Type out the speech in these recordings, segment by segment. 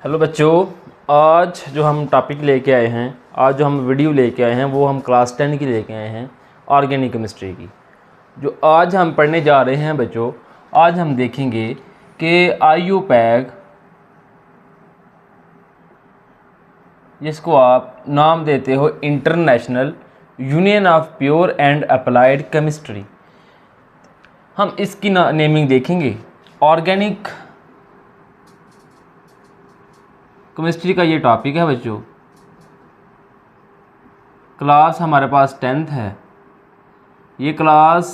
Hello बच्चों, आज जो हम टॉपिक लेके आए हैं, आज जो हम वीडियो लेके आए हैं वो हम क्लास 10 की लेके आए हैं, ऑर्गेनिक केमिस्ट्री की। जो आज हम पढ़ने जा रहे हैं बच्चों, आज हम देखेंगे कि आईयूपैक, जिसको आप नाम देते हो international union of pure and applied chemistry, हम इसकी नेमिंग देखेंगे। ऑर्गेनिक केमिस्ट्री का ये टॉपिक है बच्चों। क्लास हमारे पास 10th है। ये क्लास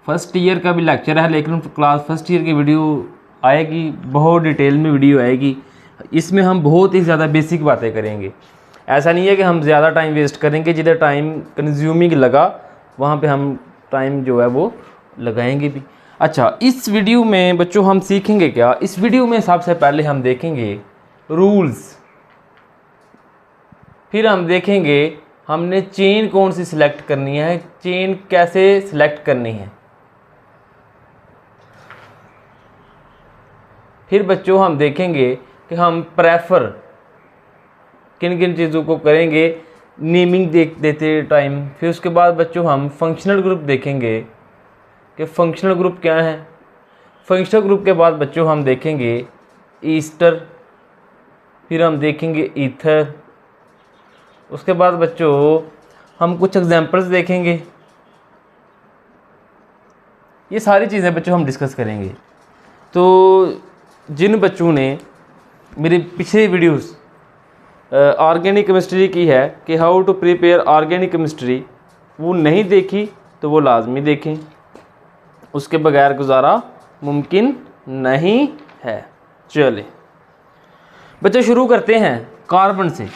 फर्स्ट ईयर का भी लेक्चर है, लेकिन क्लास फर्स्ट ईयर की वीडियो आएगी, बहुत डिटेल में वीडियो आएगी। इसमें हम बहुत ही ज़्यादा बेसिक बातें करेंगे। ऐसा नहीं है कि हम ज़्यादा टाइम वेस्ट करेंगे, जिधर टाइम कंज्यूमिंग लगा वहाँ पे हम टाइम जो है वो लगाएंगे भी। अच्छा, इस वीडियो में बच्चों हम सीखेंगे क्या? इस वीडियो में सबसे पहले हम देखेंगे रूल्स, फिर हम देखेंगे हमने चेन कौन सी सिलेक्ट करनी है, चेन कैसे सिलेक्ट करनी है। फिर बच्चों हम देखेंगे कि हम प्रेफर किन किन चीज़ों को करेंगे नेमिंग देते टाइम। फिर उसके बाद बच्चों हम फंक्शनल ग्रुप देखेंगे कि फंक्शनल ग्रुप क्या है। फंक्शनल ग्रुप के बाद बच्चों हम देखेंगे ईस्टर, फिर हम देखेंगे ईथर। उसके बाद बच्चों हम कुछ एग्जांपल्स देखेंगे। ये सारी चीज़ें बच्चों हम डिस्कस करेंगे। तो जिन बच्चों ने मेरी पिछली वीडियोस ऑर्गेनिक केमिस्ट्री की है कि how to prepare organic chemistry, वो नहीं देखी तो वो लाजमी देखें, उसके बगैर गुजारा मुमकिन नहीं है। चलिए बच्चों शुरू करते हैं कार्बन से।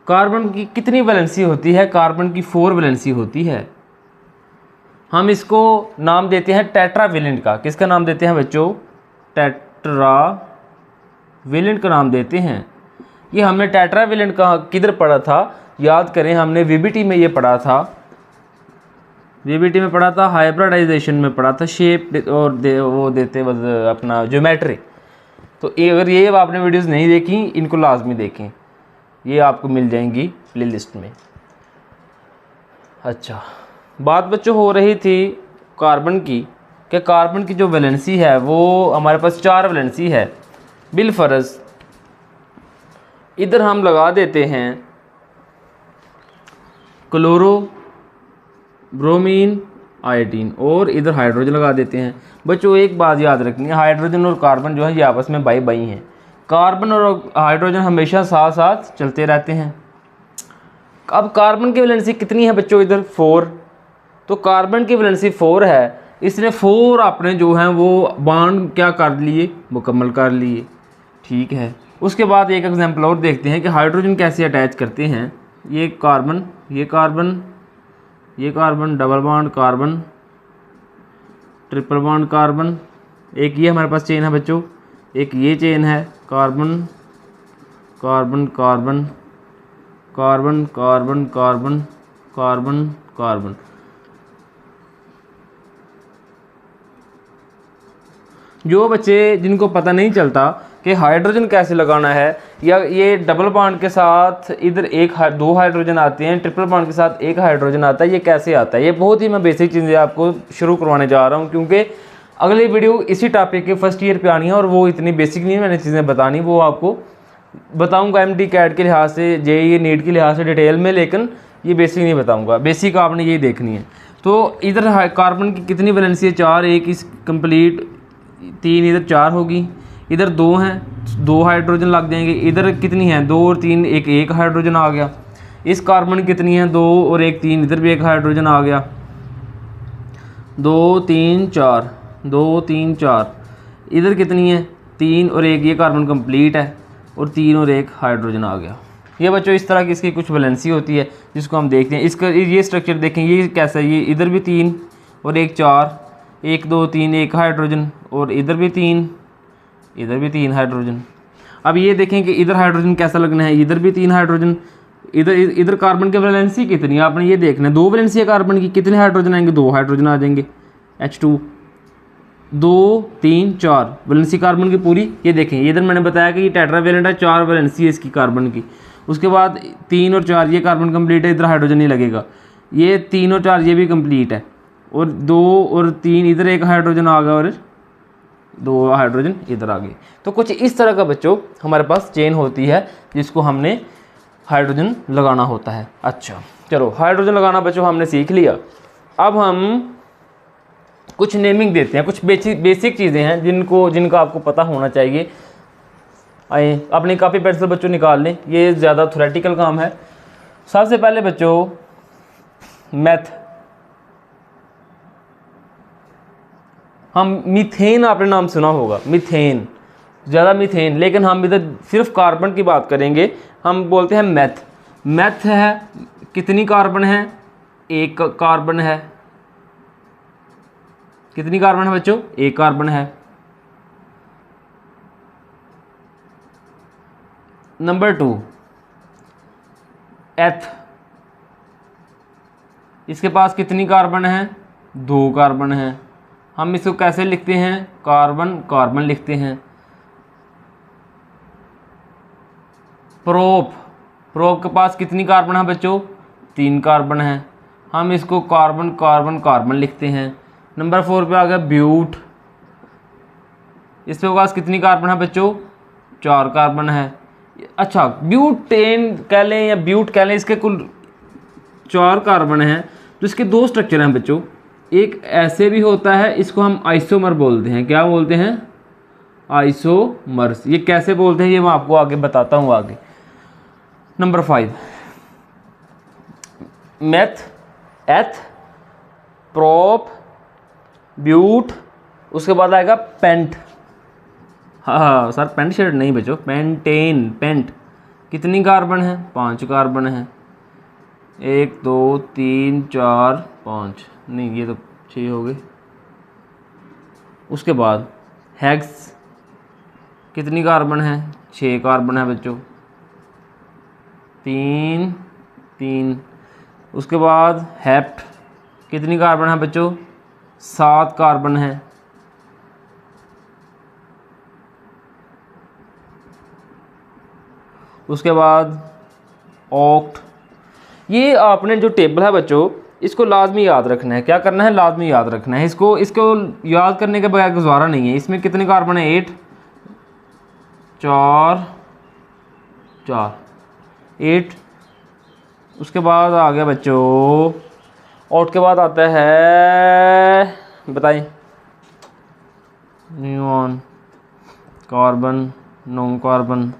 कार्बन की कितनी वैलेंसी होती है? कार्बन की 4 वैलेंसी होती है। हम इसको नाम देते हैं टेट्रावेलेंट का। किसका नाम देते हैं बच्चों? टेट्रावेलेंट का नाम देते हैं। ये हमने टेट्रावेलेंट का किधर पढ़ा था? याद करें, हमने वीबीटी में ये पढ़ा था। वीबीटी में पढ़ा था, हाइब्रिडाइजेशन में पढ़ा था, शेप और वो देते अपना ज्योमेट्री। तो अगर ये आपने वीडियोस नहीं देखी, इनको लाजमी देखें, ये आपको मिल जाएंगी प्लेलिस्ट में। अच्छा, बात बच्चों हो रही थी कार्बन की, कि कार्बन की जो वैलेंसी है वो हमारे पास 4 वैलेंसी है। बिलफर्ज इधर हम लगा देते हैं क्लोरो, ब्रोमीन, आयोडीन, और इधर हाइड्रोजन लगा देते हैं। बच्चों एक बात याद रखनी है, हाइड्रोजन और कार्बन जो है ये आपस में बाई बाई हैं। कार्बन और हाइड्रोजन हमेशा साथ साथ चलते रहते हैं। अब कार्बन की वैलेंसी कितनी है बच्चों? इधर 4। तो कार्बन की वैलेंसी 4 है, इसने 4 अपने जो हैं वो बॉन्ड क्या कर लिए, मुकम्मल कर लिए। ठीक है, उसके बाद एक एग्जांपल और देखते हैं कि हाइड्रोजन कैसे अटैच करते हैं। ये कार्बन, ये कार्बन, ये carbon, double bond carbon, triple bond carbon. एक ये हमारे पास चेन है बच्चों, एक ये चेन है carbon carbon carbon carbon carbon carbon carbon carbon. जो बच्चे जिनको पता नहीं चलता कि हाइड्रोजन कैसे लगाना है, या ये डबल बॉन्ड के साथ इधर 2 हाइड्रोजन आते हैं, ट्रिपल बॉन्ड के साथ 1 हाइड्रोजन आता है, ये कैसे आता है, ये बहुत ही मैं बेसिक चीज़ें आपको शुरू करवाने जा रहा हूँ, क्योंकि अगली वीडियो इसी टॉपिक के फर्स्ट ईयर पे आनी है और वो इतनी बेसिक नहीं है मैंने चीज़ें बतानी, वो आपको बताऊँगा MD कैट के लिहाज से, JEE नीट के लिहाज से डिटेल में, लेकिन ये बेसिक नहीं बताऊँगा। बेसिक आपने ये देखनी है। तो इधर कार्बन की कितनी वैलेंसी है? 4, 1 इस कंप्लीट, 3 इधर 4 होगी, इधर 2 हैं, 2 हाइड्रोजन लग जाएंगे। इधर कितनी है? 2 और 3, एक हाइड्रोजन आ गया। इस कार्बन कितनी है? 2 और 1 3, इधर भी 1 हाइड्रोजन आ गया। 2 3 4, 2 3 4, इधर कितनी है? 3 और 1, ये कार्बन कंप्लीट है, और 3 और 1 हाइड्रोजन आ गया। ये बच्चों इस तरह की इसकी कुछ वैलेंसी होती है, जिसको हम देखते हैं। इसका ये स्ट्रक्चर देखें, ये कैसा है? ये इधर भी 3 और 1 4, 1 2 3, 1 हाइड्रोजन, और इधर भी 3, इधर भी 3 हाइड्रोजन। अब ये देखें कि इधर हाइड्रोजन कैसा लगना है, इधर भी 3 हाइड्रोजन, इधर कार्बन की वैलेंसी कितनी है आपने ये देखना है। 2 वैलेंसी है कार्बन की, कितने हाइड्रोजन आएंगे? 2 हाइड्रोजन आ जाएंगे, H2। 2 3 4 वैलेंसी कार्बन की पूरी। ये देखें, ये इधर मैंने बताया कि ये टेट्रावेलेंट है, 4 वैलेंसी है इसकी कार्बन की। उसके बाद 3 और 4 ये कार्बन कंप्लीट है, इधर हाइड्रोजन नहीं लगेगा। ये 3 और 4 ये भी कंप्लीट है, और 2 और 3 इधर एक हाइड्रोजन आ गया, और 2 हाइड्रोजन इधर आ गए। तो कुछ इस तरह का बच्चों हमारे पास चेन होती है जिसको हमने हाइड्रोजन लगाना होता है। अच्छा चलो, हाइड्रोजन लगाना बच्चों हमने सीख लिया। अब हम कुछ नेमिंग देते हैं, कुछ बेसिक चीज़ें हैं जिनका आपको पता होना चाहिए। आए अपनी कापी पेंसिल बच्चों निकाल लें, ये ज़्यादा थ्योरेटिकल काम है। सबसे पहले बच्चों मैथ, हम मीथेन, आपने नाम सुना होगा मीथेन, ज़्यादा मीथेन, लेकिन हम इधर सिर्फ कार्बन की बात करेंगे। हम बोलते हैं मैथ। मैथ है, कितनी कार्बन है? 1 कार्बन है। कितनी कार्बन है बच्चों? 1 कार्बन है। नंबर 2 एथ, इसके पास कितनी कार्बन है? 2 कार्बन है। हम इसको कैसे लिखते हैं? कार्बन कार्बन लिखते हैं। प्रोप, प्रोप के पास कितनी कार्बन है बच्चों? 3 कार्बन है। हम इसको कार्बन कार्बन कार्बन लिखते हैं। नंबर 4 पे आ गया ब्यूट, इसके पास कितनी कार्बन है बच्चों? 4 कार्बन है। अच्छा, ब्यूटेन कह लें या ब्यूट कह लें, इसके कुल 4 कार्बन हैं। तो इसके 2 स्ट्रक्चर हैं बच्चों, एक ऐसे भी होता है, इसको हम आइसोमर बोलते हैं। क्या बोलते हैं? आइसोमर्स। ये कैसे बोलते हैं ये मैं आपको आगे बताता हूँ आगे। नंबर 5 मेथ, एथ, प्रोप, ब्यूट, उसके बाद आएगा पेंट। हाँ सर, पेंट शर्ट नहीं बच्चों, पेंटेन, पेंट। कितनी कार्बन है? 5 कार्बन है। 1 2 3 4 5, नहीं ये तो 6 हो गए। उसके बाद हेक्स, कितनी कार्बन है? 6 कार्बन है बच्चों। 3 3। उसके बाद हेप्ट, कितनी कार्बन है बच्चों? 7 कार्बन है। उसके बाद ऑक्ट। ये आपने जो टेबल है बच्चों, इसको लाजमी याद रखना है। क्या करना है? लाजमी याद रखना है। इसको याद करने के बगैर गुजारा नहीं है। इसमें कितने कार्बन है? 8 4 4 8। उसके बाद आ गया बच्चों, ऑक्ट के बाद आता है, बताएं, नियॉन, कार्बन, 9 कार्बन।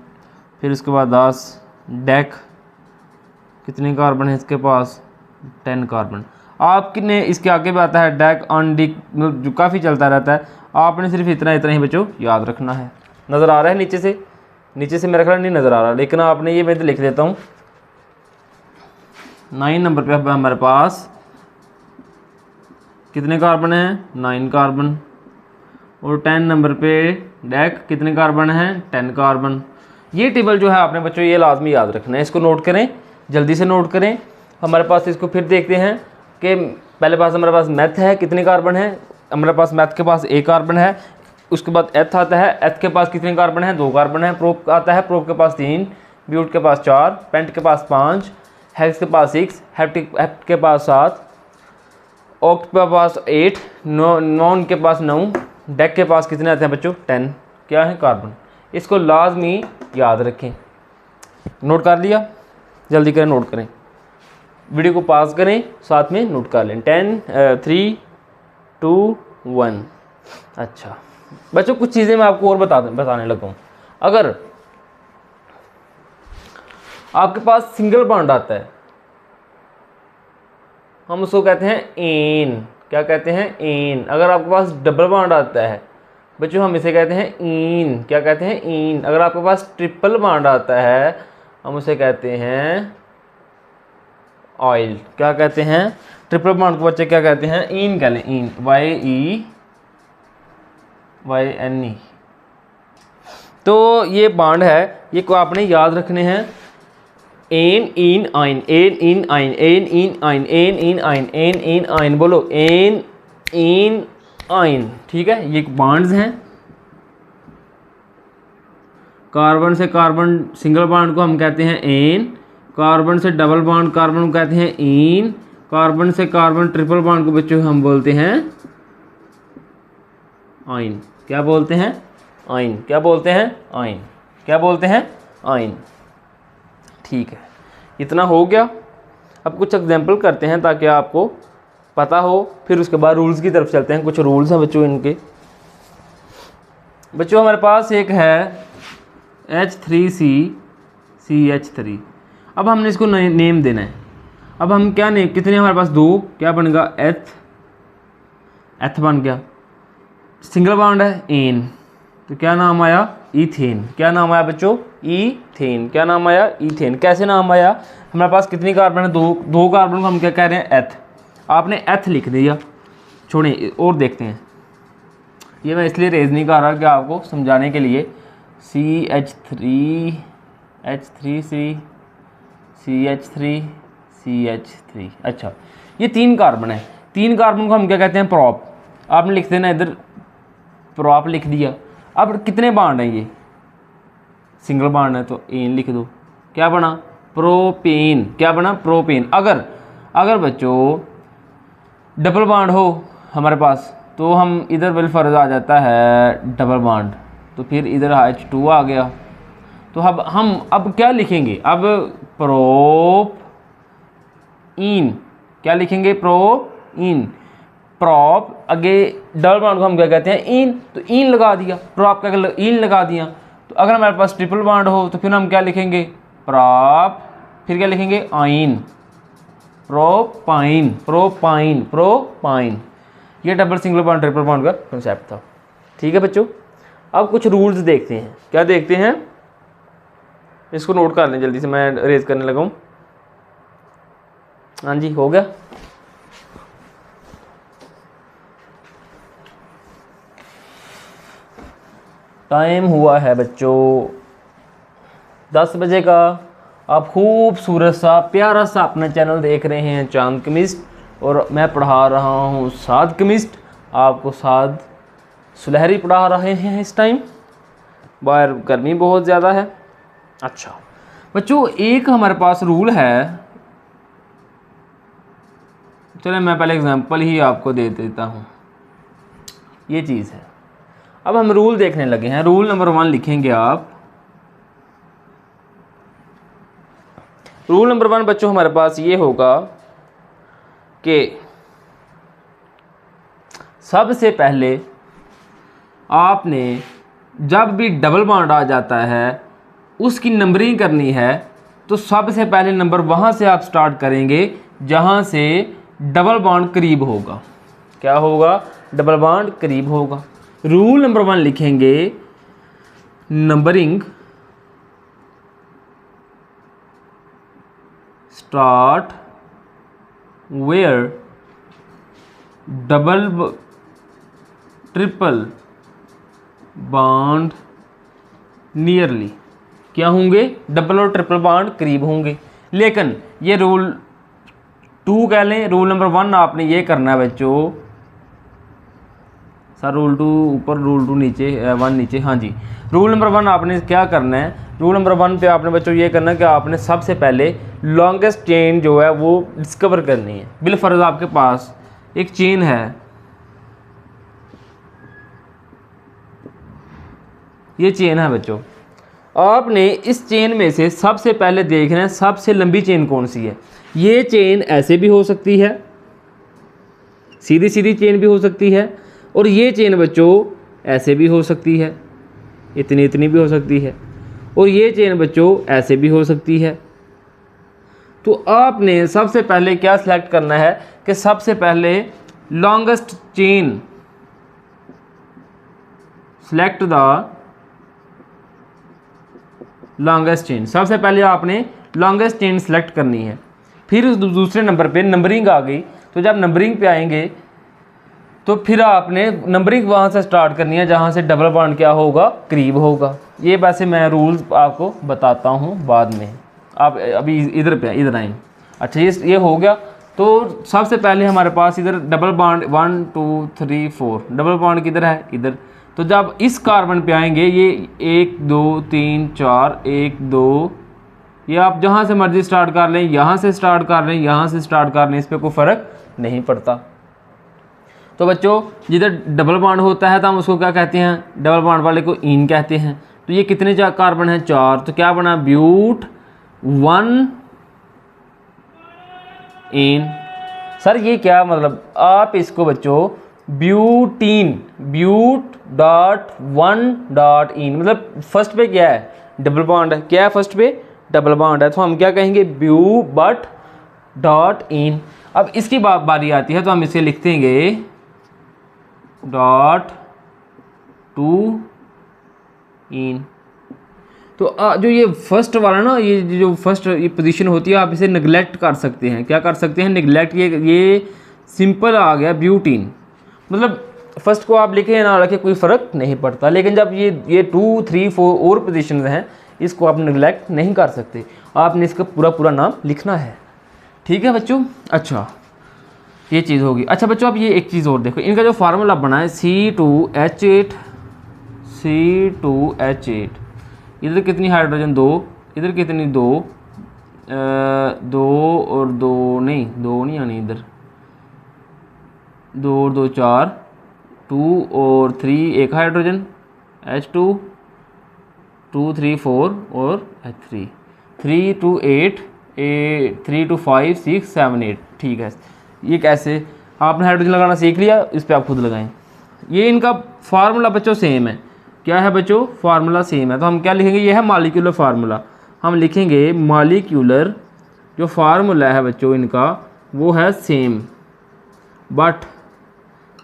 फिर उसके बाद 10 डेक, कितनी कार्बन है इसके पास? 10 कार्बन। आपने इसके आगे भी आता है डेक, अनडिक, जो काफ़ी चलता रहता है। आपने सिर्फ इतना इतना ही बच्चों याद रखना है। नज़र आ रहा है नीचे से? नीचे से मेरा ख्याल नहीं नज़र आ रहा, लेकिन आपने ये, मैं तो लिख देता हूँ। 9 नंबर पे हमारे पास कितने कार्बन हैं? 9 कार्बन। और 10 नंबर पे डेक, कितने कार्बन हैं? 10 कार्बन। ये टेबल जो है आपने बच्चों ये लाजमी याद रखना है। इसको नोट करें, जल्दी से नोट करें। हमारे पास इसको फिर देखते हैं कि पहले पास हमारे पास मैथ है, कितने कार्बन है? हमारे पास मैथ के पास 1 कार्बन है। उसके बाद एथ आता है, एथ के पास कितने कार्बन है? 2 कार्बन है। प्रोप आता है, प्रोप के पास 3, ब्यूट के पास 4, पेंट के पास 5, हेक्स के पास 6, हेप्ट के पास 7, ऑक्ट के पास 8, नॉन के पास 9, डेक के पास कितने आते हैं बच्चों? 10। क्या है? कार्बन। इसको लाजमी याद रखें। नोट कर लिया? जल्दी करें, नोट करें, वीडियो को पास करें, साथ में नोट कर लें। 10 3 2 1। अच्छा बच्चों, कुछ चीज़ें मैं आपको और बताने लगा हूँ। अगर आपके पास सिंगल बॉन्ड आता है, हम उसको कहते हैं एन। क्या कहते हैं? एन। अगर आपके पास डबल बॉन्ड आता है बच्चों, हम इसे कहते हैं ईन। क्या कहते हैं? ईन। अगर आपके पास ट्रिपल बॉन्ड आता है, हम उसे कहते हैं ऑयल। क्या कहते हैं? ट्रिपल बॉन्ड को बच्चे क्या कहते हैं? ईन कह लें, ईन, YEYNE। तो ये बॉन्ड है, ये को आपने याद रखने हैं। एन इन आइन, एन इन आइन, एन इन आइन, एन इन आइन, एन इन आइन। बोलो, एन इन आइन, ठीक है। ये बॉन्ड्स हैं, कार्बन से कार्बन सिंगल बॉन्ड को हम कहते हैं एन, कार्बन से डबल बॉन्ड कार्बन को कहते हैं इन, कार्बन से कार्बन ट्रिपल बॉन्ड को बच्चों हम बोलते हैं आइन। क्या बोलते हैं? आइन। क्या बोलते हैं? आइन। क्या बोलते हैं? आइन। ठीक है, इतना हो गया। अब कुछ एग्जाम्पल करते हैं ताकि आपको पता हो, फिर उसके बाद रूल्स की तरफ चलते हैं। कुछ रूल्स हैं बच्चों इनके। बच्चों हमारे पास एक है H3CCH3। अब हमने इसको नेम देना है। अब हम क्या नेम, कितने हमारे पास 2, क्या बनेगा? एथ बन गया। सिंगल बॉन्ड है एन, तो क्या नाम आया? ईथेन। क्या नाम आया बच्चों? ईथेन। क्या नाम आया? ईथेन। कैसे नाम आया? हमारे पास कितनी कार्बन है? 2 कार्बन को हम क्या कह रहे हैं? एथ। आपने एथ लिख दिया, छोड़िए और देखते हैं। ये मैं इसलिए रेज नहीं कर रहा कि आपको समझाने के लिए। CH3 अच्छा, ये 3 कार्बन है। 3 कार्बन को हम क्या कहते हैं? प्रॉप। आपने लिख देना इधर, प्रॉप लिख दिया। अब कितने बॉन्ड हैं? ये सिंगल बॉन्ड है तो एन लिख दो। क्या बना? प्रोपेन। क्या बना? प्रोपेन। अगर बच्चों डबल बॉन्ड हो हमारे पास, तो हम इधर बिल फर्ज आ जाता है डबल बॉन्ड, तो फिर इधर H2 आ गया। तो अब हम क्या लिखेंगे? अब प्रोप इन। क्या लिखेंगे? प्रोप इन। प्रॉप आगे डबल बॉन्ड को हम क्या कहते हैं? इन, तो इन लगा दिया। प्रॉप का इन लगा दिया। तो अगर हमारे पास ट्रिपल बॉन्ड हो तो फिर हम क्या लिखेंगे? प्रॉप, फिर क्या लिखेंगे? आइन। Propyne, propyne, propyne. ये double single bond triple bond का कंसेप्ट था। ठीक है बच्चों, अब कुछ रूल्स देखते हैं। क्या देखते हैं? इसको नोट कर लें जल्दी से, मैं रेज करने लगा हूँ। हाँ जी, हो गया। टाइम हुआ है बच्चों 10 बजे का। आप खूबसूरत सा प्यारा सा अपना चैनल देख रहे हैं चांद केमिस्ट, और मैं पढ़ा रहा हूँ साद केमिस्ट। आपको साद सुलहरी पढ़ा रहे हैं इस टाइम, बाहर गर्मी बहुत ज़्यादा है। अच्छा बच्चों, एक हमारे पास रूल है। चलिए मैं पहले एग्जांपल ही आपको दे देता हूँ। ये चीज़ है, अब हम रूल देखने लगे हैं। रूल नंबर 1 लिखेंगे आप। रूल नंबर 1 बच्चों हमारे पास ये होगा कि सबसे पहले आपने जब भी डबल बॉन्ड आ जाता है उसकी नंबरिंग करनी है, तो सबसे पहले नंबर वहाँ से आप स्टार्ट करेंगे जहाँ से डबल बॉन्ड करीब होगा। क्या होगा? डबल बॉन्ड करीब होगा। रूल नंबर 1 लिखेंगे, numbering start where double triple bond nearly. क्या होंगे? डबल और ट्रिपल बॉन्ड करीब होंगे। लेकिन ये रूल 2 कह लें। रूल नंबर 1 आपने ये करना है बच्चों। सर रूल 2 ऊपर, रूल 2 नीचे, 1 नीचे। हाँ जी, रूल नंबर 1 आपने क्या करना है? रूल नंबर 1 पे आपने बच्चों ये करना है कि आपने सबसे पहले लॉन्गेस्ट चेन जो है वो डिस्कवर करनी है। बिलफर्ज आपके पास एक चेन है, ये चेन है बच्चों। आपने इस चेन में से सबसे पहले देखना है सबसे लंबी चेन कौन सी है। ये चेन ऐसे भी हो सकती है, सीधी सीधी चेन भी हो सकती है, और ये चेन बच्चों ऐसे भी हो सकती है, इतनी इतनी भी हो सकती है, और ये चेन बच्चों ऐसे भी हो सकती है। तो आपने सबसे पहले क्या सिलेक्ट करना है कि सबसे पहले longest chain, select the longest chain. सबसे पहले आपने लॉन्गेस्ट चेन सेलेक्ट करनी है। फिर उस दूसरे नंबर पे नंबरिंग आ गई, तो जब नंबरिंग पे आएंगे तो फिर आपने नंबरिंग वहाँ से स्टार्ट करनी है जहाँ से डबल बॉन्ड क्या होगा? करीब होगा। ये वैसे मैं रूल्स आपको बताता हूँ बाद में, आप अभी इधर पे इधर आए। अच्छा ये हो गया। तो सबसे पहले हमारे पास इधर डबल बॉन्ड 1 2 3 4, डबल बॉन्ड किधर है, इधर। तो जब इस कार्बन पे आएंगे ये 1 2 3 4 1 2, ये आप जहाँ से मर्जी स्टार्ट कर लें, यहाँ से स्टार्ट कर लें, यहाँ से स्टार्ट कर लें, इस पर कोई फ़र्क नहीं पड़ता। तो बच्चों जिधर डबल बॉन्ड होता है तो हम उसको क्या कहते हैं, डबल बॉन्ड वाले को इन कहते हैं। तो ये कितने कार्बन हैं, 4, तो क्या बना, ब्यूट 1 इन। सर ये क्या मतलब, आप इसको बच्चों butene, but dot 1 dot ene, मतलब फर्स्ट पे क्या है, डबल बॉन्ड है, क्या है फर्स्ट पे, डबल बॉन्ड है, तो हम क्या कहेंगे, ब्यू बट डॉट इन। अब इसकी बारी आती है तो हम इसे लिख देंगे डॉट 2 इन। तो जो ये फर्स्ट वाला ना, ये जो फर्स्ट ये पोजीशन होती है, आप इसे निगलेक्ट कर सकते हैं, क्या कर सकते हैं, निगलेक्ट। ये सिंपल आ गया ब्यूटीन, मतलब फर्स्ट को आप लिखे ना रखे कोई फ़र्क नहीं पड़ता, लेकिन जब ये 2 3 4 और पोजीशन हैं, इसको आप निगलेक्ट नहीं कर सकते, आपने इसका पूरा नाम लिखना है। ठीक है बच्चों, अच्छा ये चीज़ होगी। अच्छा बच्चों, अब ये एक चीज़ और देखो, इनका जो फार्मूला बना है C2H8, C2H8, इधर कितनी हाइड्रोजन, 2, इधर कितनी, 2, 2 और 2 नहीं, 2 नहीं आनी इधर, 2 और 2 4, 2 और 3 एक हाइड्रोजन, H2, 2 3 4 और H3, 3 2 8, 3 2 5 6 7 8। ठीक है, ये कैसे, आपने हाइड्रोजन लगाना सीख लिया, इस पर आप खुद लगाएं। ये इनका फार्मूला बच्चों सेम है, क्या है बच्चों, फार्मूला सेम है। तो हम क्या लिखेंगे, ये है मॉलिक्यूलर फार्मूला, हम लिखेंगे मॉलिक्यूलर जो फार्मूला है बच्चों इनका वो है सेम, बट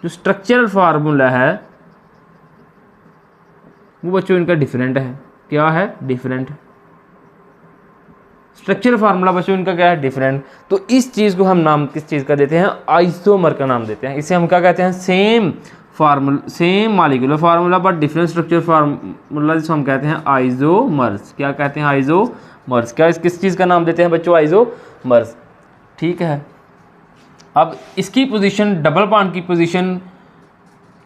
जो स्ट्रक्चरल फार्मूला है वो बच्चों इनका डिफरेंट है। क्या है, डिफरेंट। स्ट्रक्चरल फार्मूला बच्चों इनका क्या है, डिफरेंट। तो इस चीज़ को हम नाम किस चीज़ का देते हैं, आइसोमर का नाम देते हैं। इसे हम क्या कहते हैं, same formula, same molecular formula but different structure formula, जिसको हम कहते हैं आइसोमर्स। क्या कहते हैं, आइसोमर्स। क्या इस किस चीज़ का नाम देते हैं बच्चों, आइसोमर्स। ठीक है, अब इसकी पोजीशन, डबल बॉन्ड की पोजीशन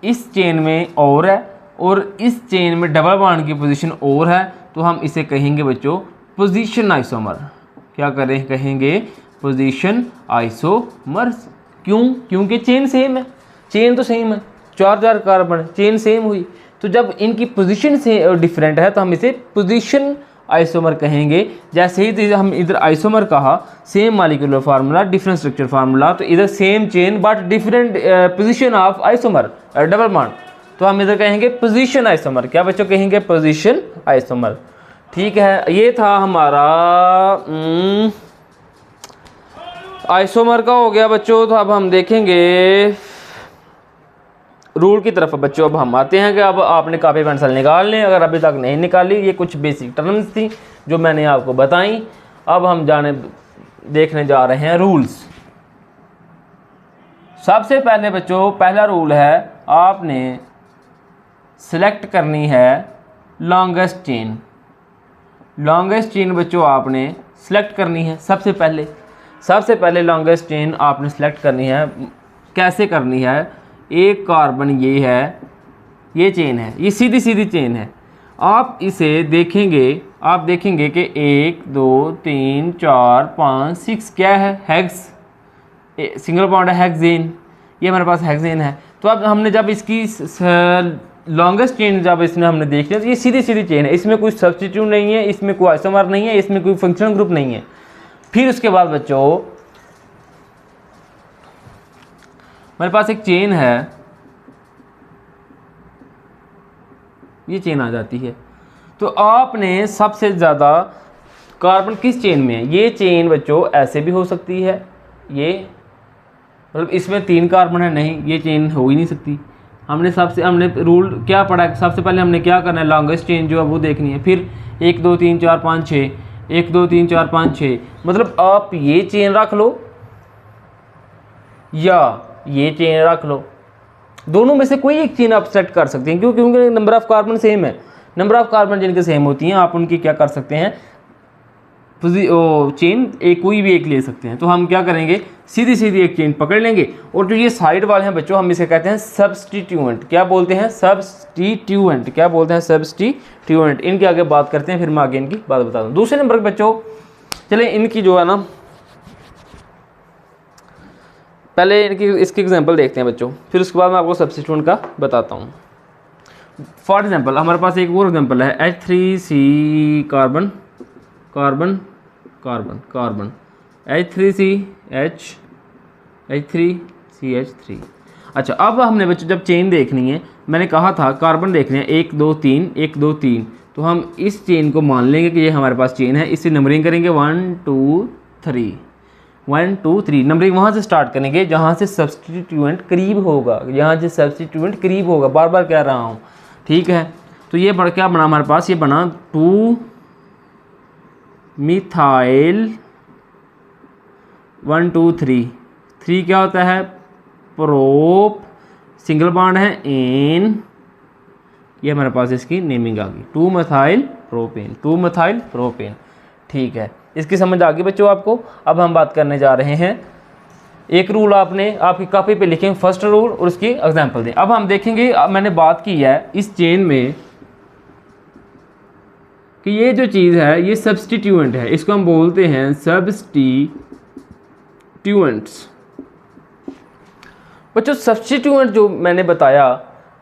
इस चेन में और है और इस चेन में डबल बॉन्ड की पोजीशन और है, तो हम इसे कहेंगे बच्चों पोजीशन आइसोमर। क्या करें, कहेंगे पोजीशन आइसोमर्स। क्यों, क्योंकि चेन सेम है, चेन तो सेम है, 4 कार्बन, चेन सेम हुई, तो जब इनकी पोजीशन से डिफरेंट है तो हम इसे पोजीशन आइसोमर कहेंगे। जैसे ही हम इधर आइसोमर कहा, same molecular formula different structure formula, तो इधर same chain but different position of isomer, double bond, तो हम इधर कहेंगे पोजीशन आइसोमर। क्या बच्चों कहेंगे, पोजीशन आइसोमर। ठीक है, ये था हमारा आइसोमर का हो गया बच्चों। तो अब हम देखेंगे रूल की तरफ बच्चों। अब हम आते हैं कि अब आपने कॉपी पेंसिल निकाल लें, अगर अभी तक नहीं निकाली। ये कुछ बेसिक टर्म्स थी जो मैंने आपको बताई। अब हम देखने जा रहे हैं रूल्स। सबसे पहले बच्चों पहला रूल है, आपने सिलेक्ट करनी है लॉन्गेस्ट चेन। लॉन्गेस्ट चेन बच्चों आपने सिलेक्ट करनी है। सबसे पहले लॉन्गेस्ट चेन आपने सिलेक्ट करनी है। कैसे करनी है, एक कार्बन ये है, ये चेन है, ये सीधी सीधी चेन है। आप इसे देखेंगे, आप देखेंगे कि 1 2 3 4 5 6 क्या है, हेक्स, सिंगल बॉन्ड है, हेक्सेन। ये हमारे पास हेक्सेन है। तो अब हमने जब इसकी लॉन्गेस्ट चेन जब इसमें हमने देख लिया, तो ये सीधी सीधी चेन है, इसमें कोई सब्स्टिट्यूट नहीं है, इसमें कोई आइसोमर नहीं है, इसमें कोई फंक्शनल ग्रुप नहीं है। फिर उसके बाद बच्चों मेरे पास एक चेन है, ये चेन आ जाती है। तो आपने सबसे ज़्यादा कार्बन किस चेन में है, ये चेन बच्चों ऐसे भी हो सकती है, ये मतलब इसमें 3 कार्बन है, नहीं ये चेन हो ही नहीं सकती। हमने रूल क्या पढ़ा है, सबसे पहले हमने क्या करना है, लॉन्गेस्ट चेन जो है वो देखनी है। फिर 1 2 3 4 5 6, 1 2 3 4 5 6, मतलब आप ये चेन रख लो या ये चेन रख लो, दोनों में से कोई एक चेन आप सेलेक्ट कर सकते हैं। क्यों, क्योंकि नंबर ऑफ कार्बन सेम है। नंबर ऑफ कार्बन जिनके सेम होती हैं, आप उनकी क्या कर सकते हैं, चेन एक कोई भी एक ले सकते हैं। तो हम क्या करेंगे, सीधी सीधी एक चेन पकड़ लेंगे, और जो ये साइड वाले हैं बच्चों, हम इसे कहते हैं सब्स्टिट्यूएंट। क्या बोलते हैं? सब्स्टिट्यूएंट। क्या बोलते हैं? सब्स्टिट्यूएंट। इनके आगे बात करते हैं, फिर मैं आगे इनकी बात बता दूँ। दूसरे नंबर पर बच्चों चले इनकी जो है ना, पहले इसकी एग्जांपल देखते हैं बच्चों, फिर उसके बाद मैं आपको सब्स्टिट्यूएंट का बताता हूँ। फॉर एग्जांपल हमारे पास एक और एग्जांपल है, H3C carbon carbon carbon carbon, H3CH3CH3। अच्छा, अब हमने बच्चों जब चेन देखनी है, मैंने कहा था कार्बन देखने हैं 1 2 3 1 2 3, तो हम इस चेन को मान लेंगे कि ये हमारे पास चेन है। इससे नंबरिंग करेंगे 1 2 3 1 2 3। नंबरिंग वहाँ से स्टार्ट करेंगे जहाँ से सब्स्टिट्यूएंट करीब होगा, यहाँ से सब्स्टिट्यूएंट करीब होगा, बार बार कह रहा हूँ, ठीक है। तो ये क्या बना हमारे पास, ये बना 2 मिथाइल 1 2 3। 3 क्या होता है? प्रोप, सिंगल बॉन्ड है एन, ये हमारे पास इसकी नेमिंग आ गई, 2 मिथाइल प्रोपेन, 2 मिथाइल प्रोपेन, ठीक है। इसकी समझ आ गई बच्चों आपको। अब हम बात करने जा रहे हैं, एक रूल आपने आपकी कॉपी पे लिखें, फर्स्ट रूल, और उसकी एग्जांपल दें। अब हम देखेंगे, मैंने बात की है इस चेन में कि ये जो चीज़ है ये सब्स्टिट्यूएंट है, इसको हम बोलते हैं सब्स्टिट्यूएंट्स। बच्चों सब्स्टिट्यूएंट जो मैंने बताया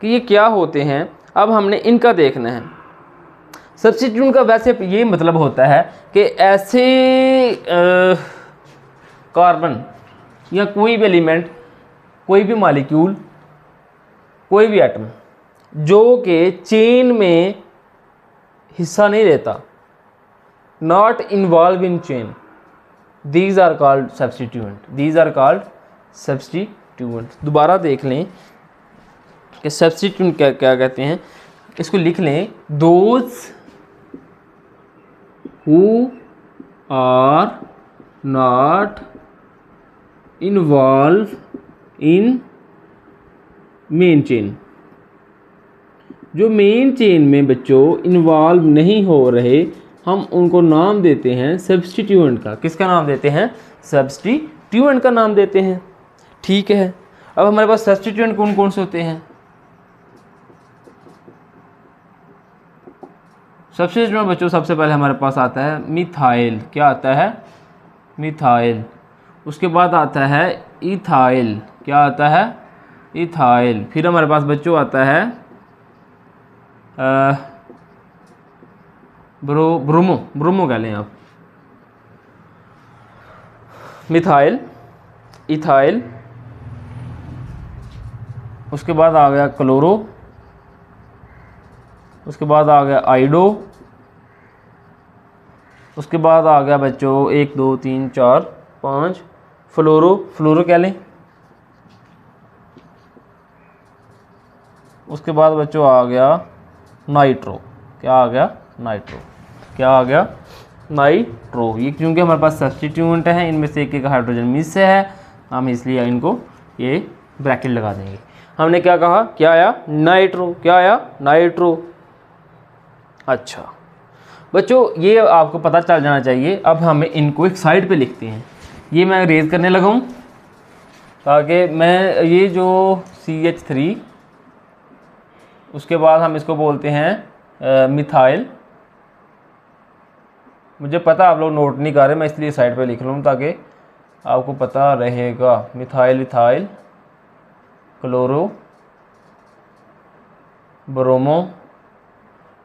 कि ये क्या होते हैं, अब हमने इनका देखना है। सब्स्टिट्यूएंट का वैसे ये मतलब होता है कि ऐसे कार्बन या कोई भी एलिमेंट, कोई भी मॉलिक्यूल, कोई भी एटम जो कि चेन में हिस्सा नहीं लेता, not involve in chain, these are called substituent, these are called substituent. दोबारा देख लें कि सब्स्टिट्यूएंट क्या क्या कहते हैं, इसको लिख लें, those who are not involve in main chain. जो मेन चेन में बच्चों इन्वॉल्व नहीं हो रहे, हम उनको नाम देते हैं सब्स्टिट्यूएंट का। किसका नाम देते हैं? सब्स्टिट्यूएंट का नाम देते हैं, ठीक है। अब हमारे पास सब्स्टिट्यूएंट कौन कौन से होते हैं? सब्स्टिट्यूएंट बच्चों सबसे पहले हमारे पास आता है मिथाइल। क्या आता है? मिथाइल। उसके बाद आता है इथाइल। क्या आता है? इथाइल। फिर हमारे पास बच्चों आता है ब्रोमो कह लें आप, मिथाइल, इथाइल। उसके बाद आ गया क्लोरो, उसके बाद आ गया आइडो, उसके बाद आ गया बच्चों 1 2 3 4 5 फ्लोरो कह लें। उसके बाद बच्चों आ गया नाइट्रो। क्या आ गया? नाइट्रो। क्या आ गया? नाइट्रो। ये क्योंकि हमारे पास सब्स्टिट्यूएंट है, इनमें से एक हाइड्रोजन मिस से है, हम इसलिए इनको ये ब्रैकेट लगा देंगे। हमने क्या कहा? क्या आया? नाइट्रो। क्या आया? नाइट्रो। अच्छा बच्चों, ये आपको पता चल जाना चाहिए। अब हमें इनको एक साइड पे लिखते हैं। ये मैं रेज करने लगा हूँ ताकि मैं ये जो CH3, उसके बाद हम इसको बोलते हैं मिथाइल। मुझे पता आप लोग नोट नहीं कर रहे, मैं इसलिए साइड पे लिख लूँ ताकि आपको पता रहेगा। Methyl, ethyl, chloro, bromo.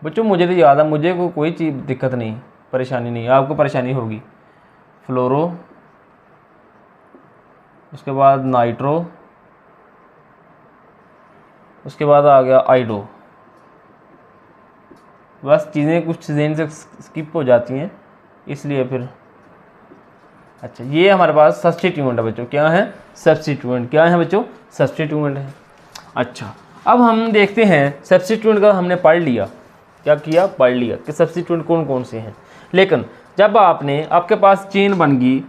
बच्चों मुझे तो याद है, मुझे कोई चीज़ दिक्कत नहीं, परेशानी नहीं, आपको परेशानी होगी। फ्लोरो, उसके बाद नाइट्रो, उसके बाद आ गया आइडो। बस चीज़ें कुछ चीज़ें से स्किप हो जाती हैं, इसलिए फिर। अच्छा, ये हमारे पास सब्स्टिट्यूएंट है बच्चों। क्या है? सब्स्टिट्यूएंट। क्या है बच्चों? सब्स्टिट्यूएंट है। अच्छा, अब हम देखते हैं सब्स्टिट्यूएंट का हमने पढ़ लिया। क्या किया? पढ़ लिया कि सब्स्टिट्यूएंट कौन कौन से हैं। लेकिन जब आपके पास चेन बन गई,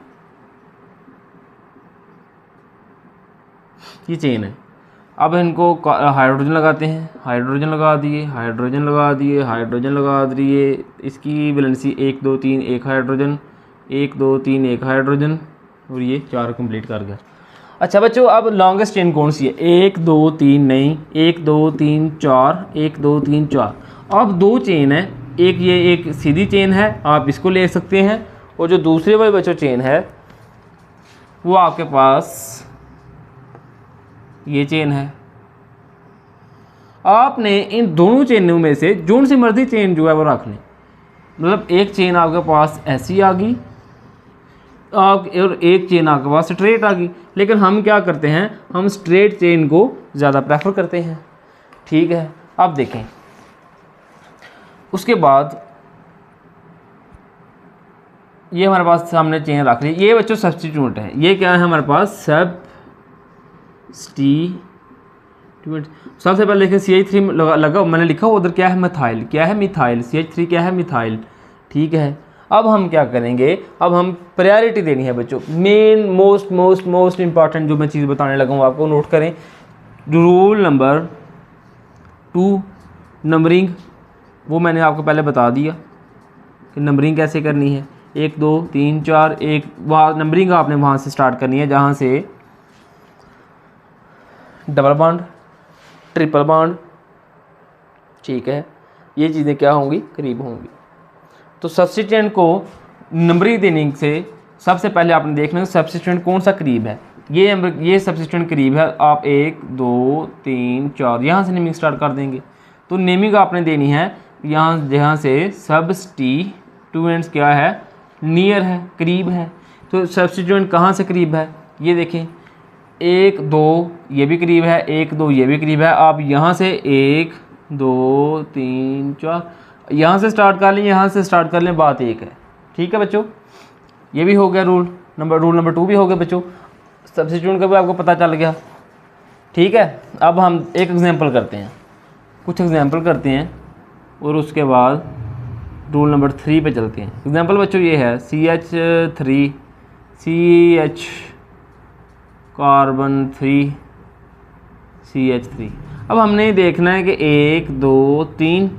ये चेन है, अब इनको हाइड्रोजन लगाते हैं। हाइड्रोजन लगा दिए, हाइड्रोजन लगा दिए, हाइड्रोजन लगा दिए। इसकी वैलेंसी 1 2 3, एक हाइड्रोजन, 1 2 3 1 हाइड्रोजन और ये 4 कंप्लीट कर गया। अच्छा बच्चों, अब लॉन्गेस्ट चेन कौन सी है? 1 2 3 नहीं, 1 2 3 4, 1 2 3 4। अब दो चेन है, एक ये एक सीधी चेन है, आप इसको ले सकते हैं, और जो दूसरे वाली बच्चों चेन है वो आपके पास ये चेन है। आपने इन दोनों चेनों में से जो सी मर्जी चेन जो है वो रख लें। मतलब एक चेन आपके पास ऐसी आ गई और एक चेन आपके पास स्ट्रेट आ गई, लेकिन हम क्या करते हैं, हम स्ट्रेट चेन को ज़्यादा प्रेफर करते हैं। ठीक है, अब देखें उसके बाद ये हमारे पास सामने चेन रख ली। ये बच्चों सब्स्टिट्यूट है, ये क्या है हमारे पास? सब्स्टिट्यूट। सबसे पहले देखें CH3 लगा मैंने लिखा उधर क्या है? मिथाइल। क्या है? मिथाइल। CH3 क्या है? मिथाइल। ठीक है, अब हम क्या करेंगे, अब हम प्रायोरिटी देनी है बच्चों। मेन मोस्ट इंपॉर्टेंट जो मैं चीज़ बताने लगा हूँ आपको नोट करें। रूल नंबर 2 नंबरिंग, वो मैंने आपको पहले बता दिया कि नंबरिंग कैसे करनी है। 1 2 3 4 1, वहाँ नंबरिंग आपने वहाँ से स्टार्ट करनी है जहाँ से डबल बॉन्ड, ट्रिपल बॉन्ड। ठीक है, ये चीज़ें क्या होंगी? करीब होंगी। तो सब्स्टिट्यूएंट को नंबरिंग देने से सबसे पहले आपने देखना है सब्स्टिट्यूएंट कौन सा करीब है। ये सब्स्टिट्यूएंट करीब है, आप 1 2 3 4 यहाँ से नेमिंग स्टार्ट कर देंगे। तो नेमिंग आपने देनी है यहाँ से सब्स्टिट्यूएंट्स क्या है? नियर है, करीब है। तो सब्स्टिट्यूएंट कहाँ से करीब है? ये देखें 1 2 ये भी करीब है, 1 2 ये भी करीब है। आप यहाँ से 1 2 3 4 यहाँ से स्टार्ट कर लें, यहाँ से स्टार्ट कर लें, बात एक है। ठीक है बच्चों, ये भी हो गया रूल नंबर 2 भी हो गया बच्चों। सब्स्टिट्यूएंट का भी आपको पता चल गया। ठीक है, अब हम एक एग्जांपल करते हैं, कुछ एग्जांपल करते हैं और उसके बाद रूल नंबर 3 पे चलते हैं। एग्जांपल बच्चों ये है CH3 CH कार्बन 3 CH3। अब हमने देखना है कि 1 2 3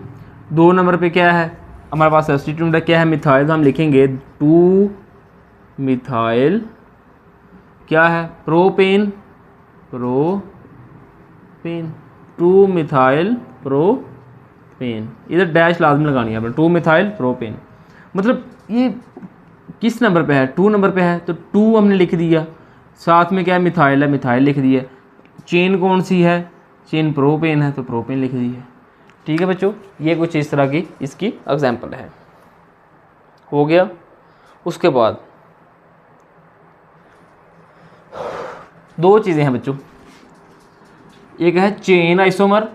2 नंबर पे क्या है हमारे पास? सब्स्टिट्यूएंट क्या है? मिथाइल। तो हम लिखेंगे 2 मिथाइल क्या है? Propane 2 methyl propane. इधर डैश लाजमी लगानी है आपने, 2 मिथाइल प्रोपेन। मतलब ये किस नंबर पे है? 2 नंबर पे है, तो 2 हमने लिख दिया, साथ में क्या है? मिथाइल है, मिथाइल लिख दिया। चेन कौन सी है? चेन प्रोपेन है, तो प्रोपेन लिख दी है। ठीक है बच्चों, ये कुछ इस तरह की इसकी एग्जांपल है। हो गया। उसके बाद 2 चीज़ें हैं बच्चों, एक है चेन आइसोमर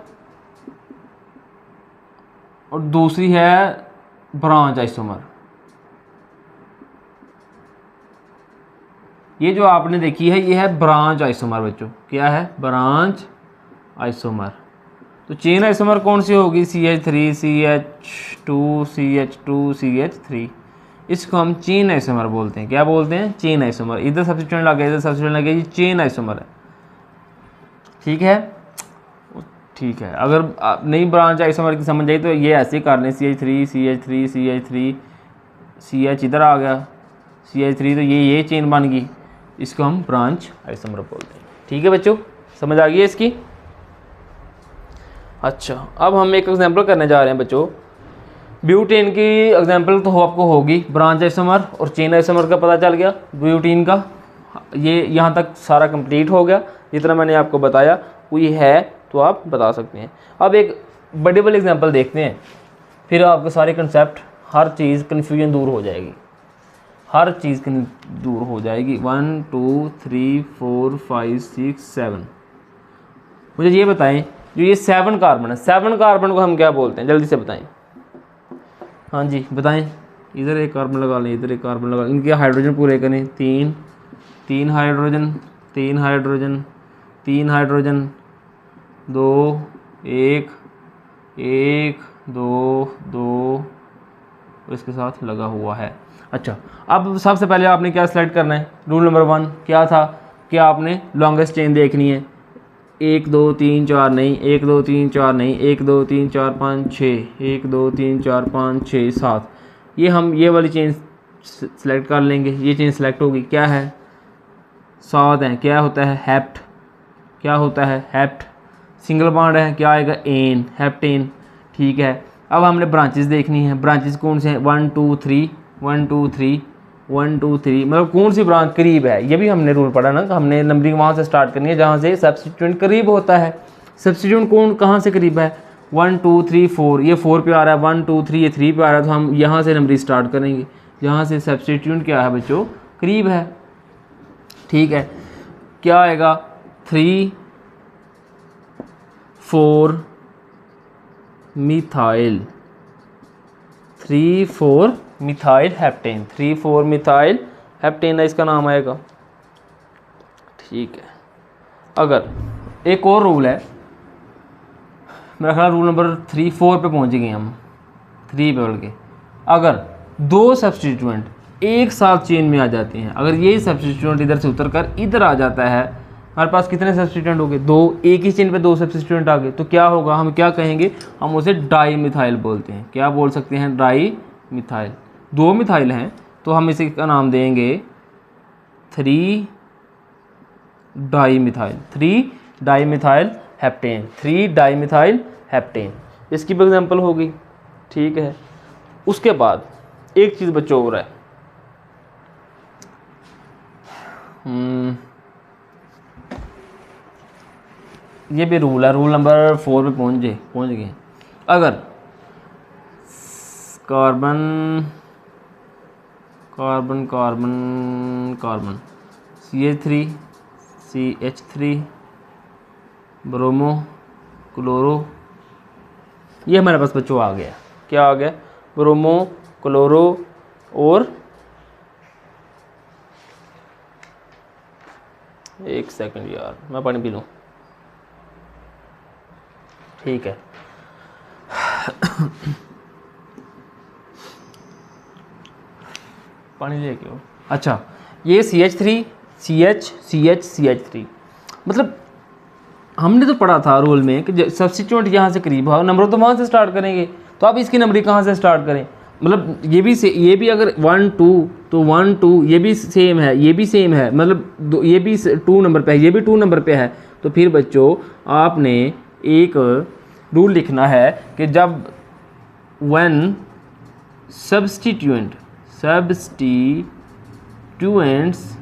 और दूसरी है ब्रांच आइसोमर। ये जो आपने देखी है ये है ब्रांच आइसोमर बच्चों। क्या है? Branch isomer. तो चेन आइसोमर कौन सी होगी? CH3 CH2 CH2 CH3। इसको हम चेन आइसोमर बोलते हैं। क्या बोलते हैं? Chain isomer. इधर सब्स्टिट्यूएंट लगे, इधर सब्स्टिट्यूएंट लगे, ये चेन आइसोमर है। ठीक है, ठीक है। अगर नहीं ब्रांच आइसोमर की समझ आई तो ये ऐसे कर लें, CH3 CH3 CH3 CH इधर आ गया CH3, तो ये चेन बन गई, इसको हम ब्रांच आइसोमर बोलते हैं। ठीक है बच्चों, समझ आ गई है इसकी? अच्छा, अब हम एक एग्जांपल करने जा रहे हैं बच्चों। ब्यूटेन की एग्जांपल तो आपको होगी, ब्रांच आइसोमर और चेन आइसोमर का पता चल गया। ब्यूटेन का ये यहाँ तक सारा कंप्लीट हो गया, जितना मैंने आपको बताया। कोई है तो आप बता सकते हैं। अब एक बड़े बड़े एग्जांपल देखते हैं, फिर आपके सारे कंसेप्ट, हर चीज़ कन्फ्यूजन दूर हो जाएगी, हर चीज़ दूर हो जाएगी। 1 2 3 4 5 6 7। मुझे ये बताएं, जो ये 7 कार्बन है, 7 कार्बन को हम क्या बोलते हैं? जल्दी से बताएं। हाँ जी बताएं। इधर एक कार्बन लगा लें, इधर एक कार्बन लगा लें, इनके हाइड्रोजन पूरे करें। 3 हाइड्रोजन 3 हाइड्रोजन 3 हाइड्रोजन 2 1 1 2 2 इसके साथ लगा हुआ है। अच्छा, अब सबसे पहले आपने क्या सेलेक्ट करना है? रूल नंबर 1 क्या था कि आपने लॉन्गेस्ट चेन देखनी है। 1 2 3 4 नहीं, 1 2 3 4 नहीं, 1 2 3 4 5 6, 1 2 3 4 5 6 7। ये हम ये वाली चेन सेलेक्ट कर लेंगे, ये चेन सेलेक्ट होगी। क्या है, 7 है, क्या होता है हेप्ट, क्या होता है हेप्ट। सिंगल बॉन्ड है, क्या आएगा एन, हेप्टेन। ठीक है, अब हमने ब्रांचेस देखनी है। ब्रांचेस कौन से हैं, 1 2 3 1 2 3 1 2 3, मतलब कौन सी ब्रांच करीब है। ये भी हमने रूल पढ़ा ना, हमने नंबरिंग वहाँ से स्टार्ट करनी है जहाँ से सब्स्टिट्यूएंट करीब होता है। सब्स्टिट्यूएंट कौन कहाँ से करीब है, 1 2 3 4, ये 4 पे आ रहा है, 1 2 3 ये 3 पे आ रहा है, तो हम यहाँ से नंबरिंग स्टार्ट करेंगे जहाँ से सब्स्टिट्यूएंट क्या है बच्चों, करीब है। ठीक है, क्या आएगा 3 4 methyl, 3 4 methyl heptane, 3 4 methyl heptane इसका नाम आएगा। ठीक है, अगर एक और रूल है, मेरा ख्याल रूल नंबर 3 4 पे पहुंच गए हम, 3 पे बढ़ के। अगर दो सब्स्टिट्यूएंट एक साथ चेन में आ जाते हैं, अगर ये सब्स्टिट्यूएंट इधर से उतर कर इधर आ जाता है, हमारे पास कितने सब्स्टिट्यूएंट हो गए, 2, एक ही चेन पे 2 सब्स्टिट्यूएंट आ गए, तो क्या होगा, हम क्या कहेंगे, हम उसे डाई मिथाइल बोलते हैं। क्या बोल सकते हैं, डाई मिथाइल। 2 मिथाइल हैं तो हम इसे का नाम देंगे 3 di methyl, 3 di methyl heptane, 3 di methyl heptane, इसकी भी एग्जाम्पल होगी। ठीक है, उसके बाद एक चीज़ बच्चों और है, ये भी रूल है, रूल नंबर 4 पे पहुंच गए। अगर carbon carbon carbon carbon CH3 CH3 bromo chloro, ये हमारे पास बच्चों आ गया, क्या आ गया, ब्रोमो क्लोरो और एक सेकंड यार मैं पानी पी लूँ। ठीक है, पानी लेके आओ। अच्छा, ये CH3 CH3, मतलब हमने तो पढ़ा था रूल में कि सब्स्टिट्यूएंट यहाँ से करीब है, नंबर तो वहाँ से स्टार्ट करेंगे, तो आप इसकी नंबरिंग कहाँ से स्टार्ट करें, मतलब ये भी अगर 1 2 तो 1 2 ये भी सेम है, ये भी सेम है, मतलब ये भी 2 नंबर पे है, ये भी 2 नंबर पे है, तो फिर बच्चों आपने एक रूल लिखना है कि जब वन सब्स्टिट्यूएंट्स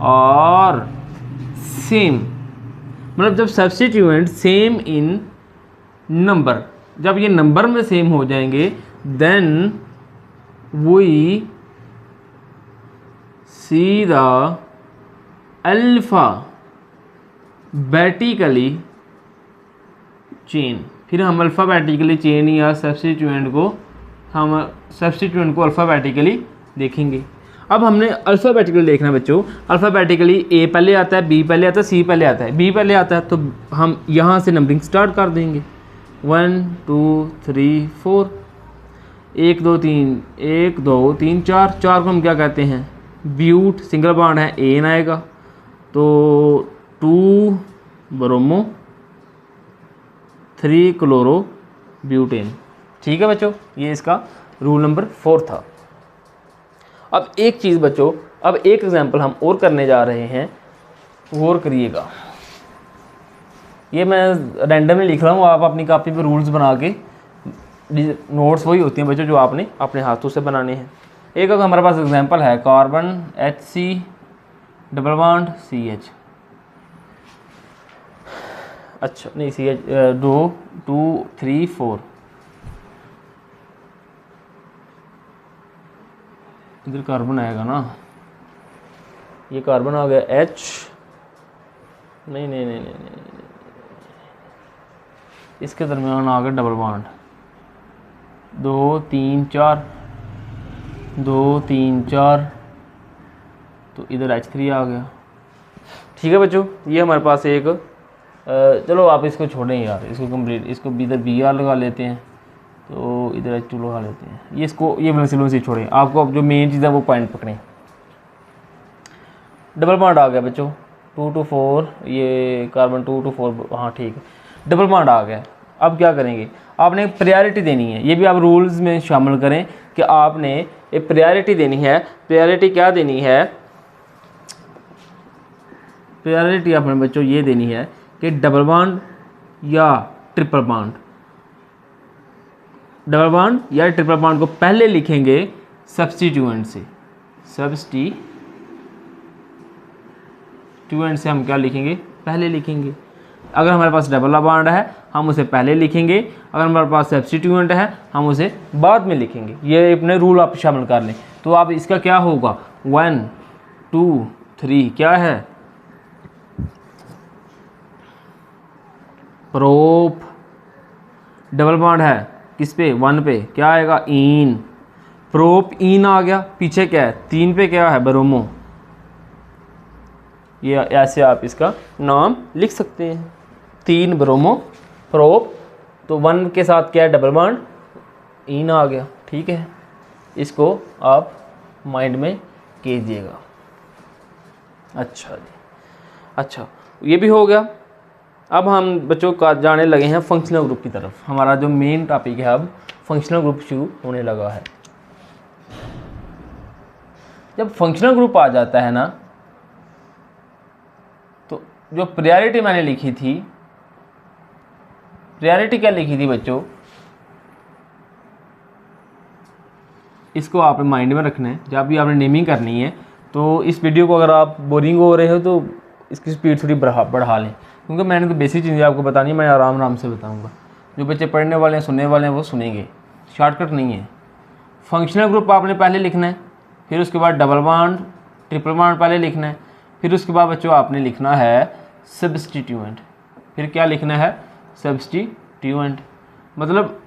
और सेम, मतलब जब सब्स्टिट्यूएंट सेम इन नंबर, जब ये नंबर में सेम हो जाएंगे, then we see the alphabetically chain, फिर हम अल्फ़ाबेटिकली चेन या सब्स्टिट्यूएंट को अल्फ़ाबेटिकली देखेंगे। अब हमने अल्फ़ाबेटिकली देखना बच्चों, अल्फ़ाबेटिकली ए पहले आता है, बी पहले आता है, सी पहले आता है, बी पहले आता है, तो हम यहाँ से नंबरिंग स्टार्ट कर देंगे 1 2 3 4, 1 2 3 1 2 3 4, 4 को हम क्या कहते हैं, ब्यूट, सिंगल बॉन्ड है, एन आएगा, तो 2 ब्रोमो 3 क्लोरो ब्यूटेन। ठीक है बच्चों, ये इसका रूल नंबर 4 था। अब एक चीज़ बच्चों, अब एक एग्जांपल हम और करने जा रहे हैं, गौर करिएगा, ये मैं रैंडमली लिख रहा हूँ, आप अपनी कॉपी पे रूल्स बना के, नोट्स वही होती हैं बच्चों जो आपने अपने हाथों से बनाने हैं। एक अगर हमारे पास एग्जांपल है, carbon HC double bond CH, अच्छा नहीं CH 2 3 4, इधर कार्बन आएगा ना, ये कार्बन आ गया H, नहीं नहीं नहीं नहीं, नहीं। इसके दरमियान आ गया डबल बॉन्ड 2 3 4 2 3 4, तो इधर H3 आ गया। ठीक है बच्चों, ये हमारे पास एक चलो आप इसको छोड़ें यार, इसको कंप्लीट, इसको इधर BR लगा लेते हैं, तो इधर H2 लगा लेते हैं, ये इसको ये फ्लेक्सिबल से छोड़ें, आपको अब जो मेन चीज़ है वो पॉइंट पकड़ें। डबल बॉन्ड आ गया बच्चों 2 to 4, ये कार्बन 2 to 4, हाँ ठीक है, डबल बॉन्ड आ गया, अब क्या करेंगे, आपने एक प्रायोरिटी देनी है, ये भी आप रूल्स में शामिल करें कि आपने एक प्रायोरिटी देनी है। प्रायोरिटी क्या देनी है, प्रायोरिटी अपने बच्चों ये देनी है कि डबल बॉन्ड या ट्रिपल बॉन्ड, डबल बॉन्ड या ट्रिपल बॉन्ड को पहले लिखेंगे सब्स्टिट्यूएंट से। सब्स्टिट्यूएंट से हम क्या लिखेंगे, पहले लिखेंगे। अगर हमारे पास डबल बॉन्ड है हम उसे पहले लिखेंगे, अगर हमारे पास सब्स्टिट्यूएंट है हम उसे बाद में लिखेंगे। ये अपने रूल आप शामिल कर लें। तो आप इसका क्या होगा, 1 2 3 क्या है, प्रोप, डबल बॉन्ड है किस पे, 1 पे, क्या आएगा, इन, प्रोप इन आ गया। पीछे क्या है, 3 पे क्या है, ब्रोमो। ये ऐसे आप इसका नाम लिख सकते हैं, 3 ब्रोमो प्रोप। तो 1 के साथ क्या है, डबल बॉन्ड, इन आ गया। ठीक है, इसको आप माइंड में कीजिएगा। अच्छा जी, अच्छा ये भी हो गया। अब हम बच्चों का जाने लगे हैं फंक्शनल ग्रुप की तरफ। हमारा जो मेन टॉपिक है अब फंक्शनल ग्रुप शुरू होने लगा है। जब फंक्शनल ग्रुप आ जाता है ना, तो जो प्रायोरिटी मैंने लिखी थी, प्रायोरिटी क्या लिखी थी बच्चों, इसको आपने माइंड में रखना है जब भी आपने नेमिंग करनी है। तो इस वीडियो को अगर आप बोरिंग हो रहे हो तो इसकी स्पीड थोड़ी बढ़ा लें, क्योंकि मैंने तो बेसिक चीज़ें आपको बतानी है, मैं आराम से बताऊंगा। जो बच्चे पढ़ने वाले हैं, सुनने वाले हैं, वो सुनेंगे, शॉर्टकट नहीं है। फंक्शनल ग्रुप आपने पहले लिखना है, फिर उसके बाद डबल बॉन्ड ट्रिपल बॉन्ड पहले लिखना है, फिर उसके बाद बच्चों आपने लिखना है सब्स्टिट्यूएंट। फिर क्या लिखना है, सब्स्टिट्यूएंट। मतलब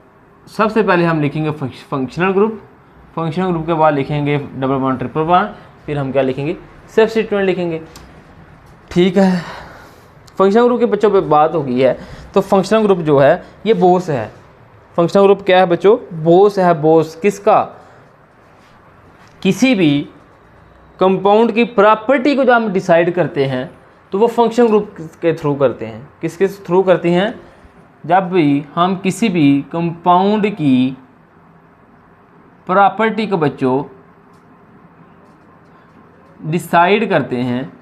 सबसे पहले हम लिखेंगे फंक्शनल ग्रुप, फंक्शनल ग्रुप के बाद लिखेंगे डबल बॉन्ड ट्रिपल बॉन्ड, फिर हम क्या लिखेंगे, सब्स्टिट्यूएंट लिखेंगे। ठीक है, फंक्शनल ग्रुप के बच्चों पे बात हो गई है। तो फंक्शनल ग्रुप जो है ये बोस है। फंक्शनल ग्रुप क्या है बच्चों, बोस है। बोस किसका, किसी भी कंपाउंड की प्रॉपर्टी को जब हम डिसाइड करते हैं तो वो फंक्शनल ग्रुप के थ्रू करते हैं। किसके थ्रू करते हैं, जब भी हम किसी भी कंपाउंड की प्रॉपर्टी को बच्चों डिसाइड करते हैं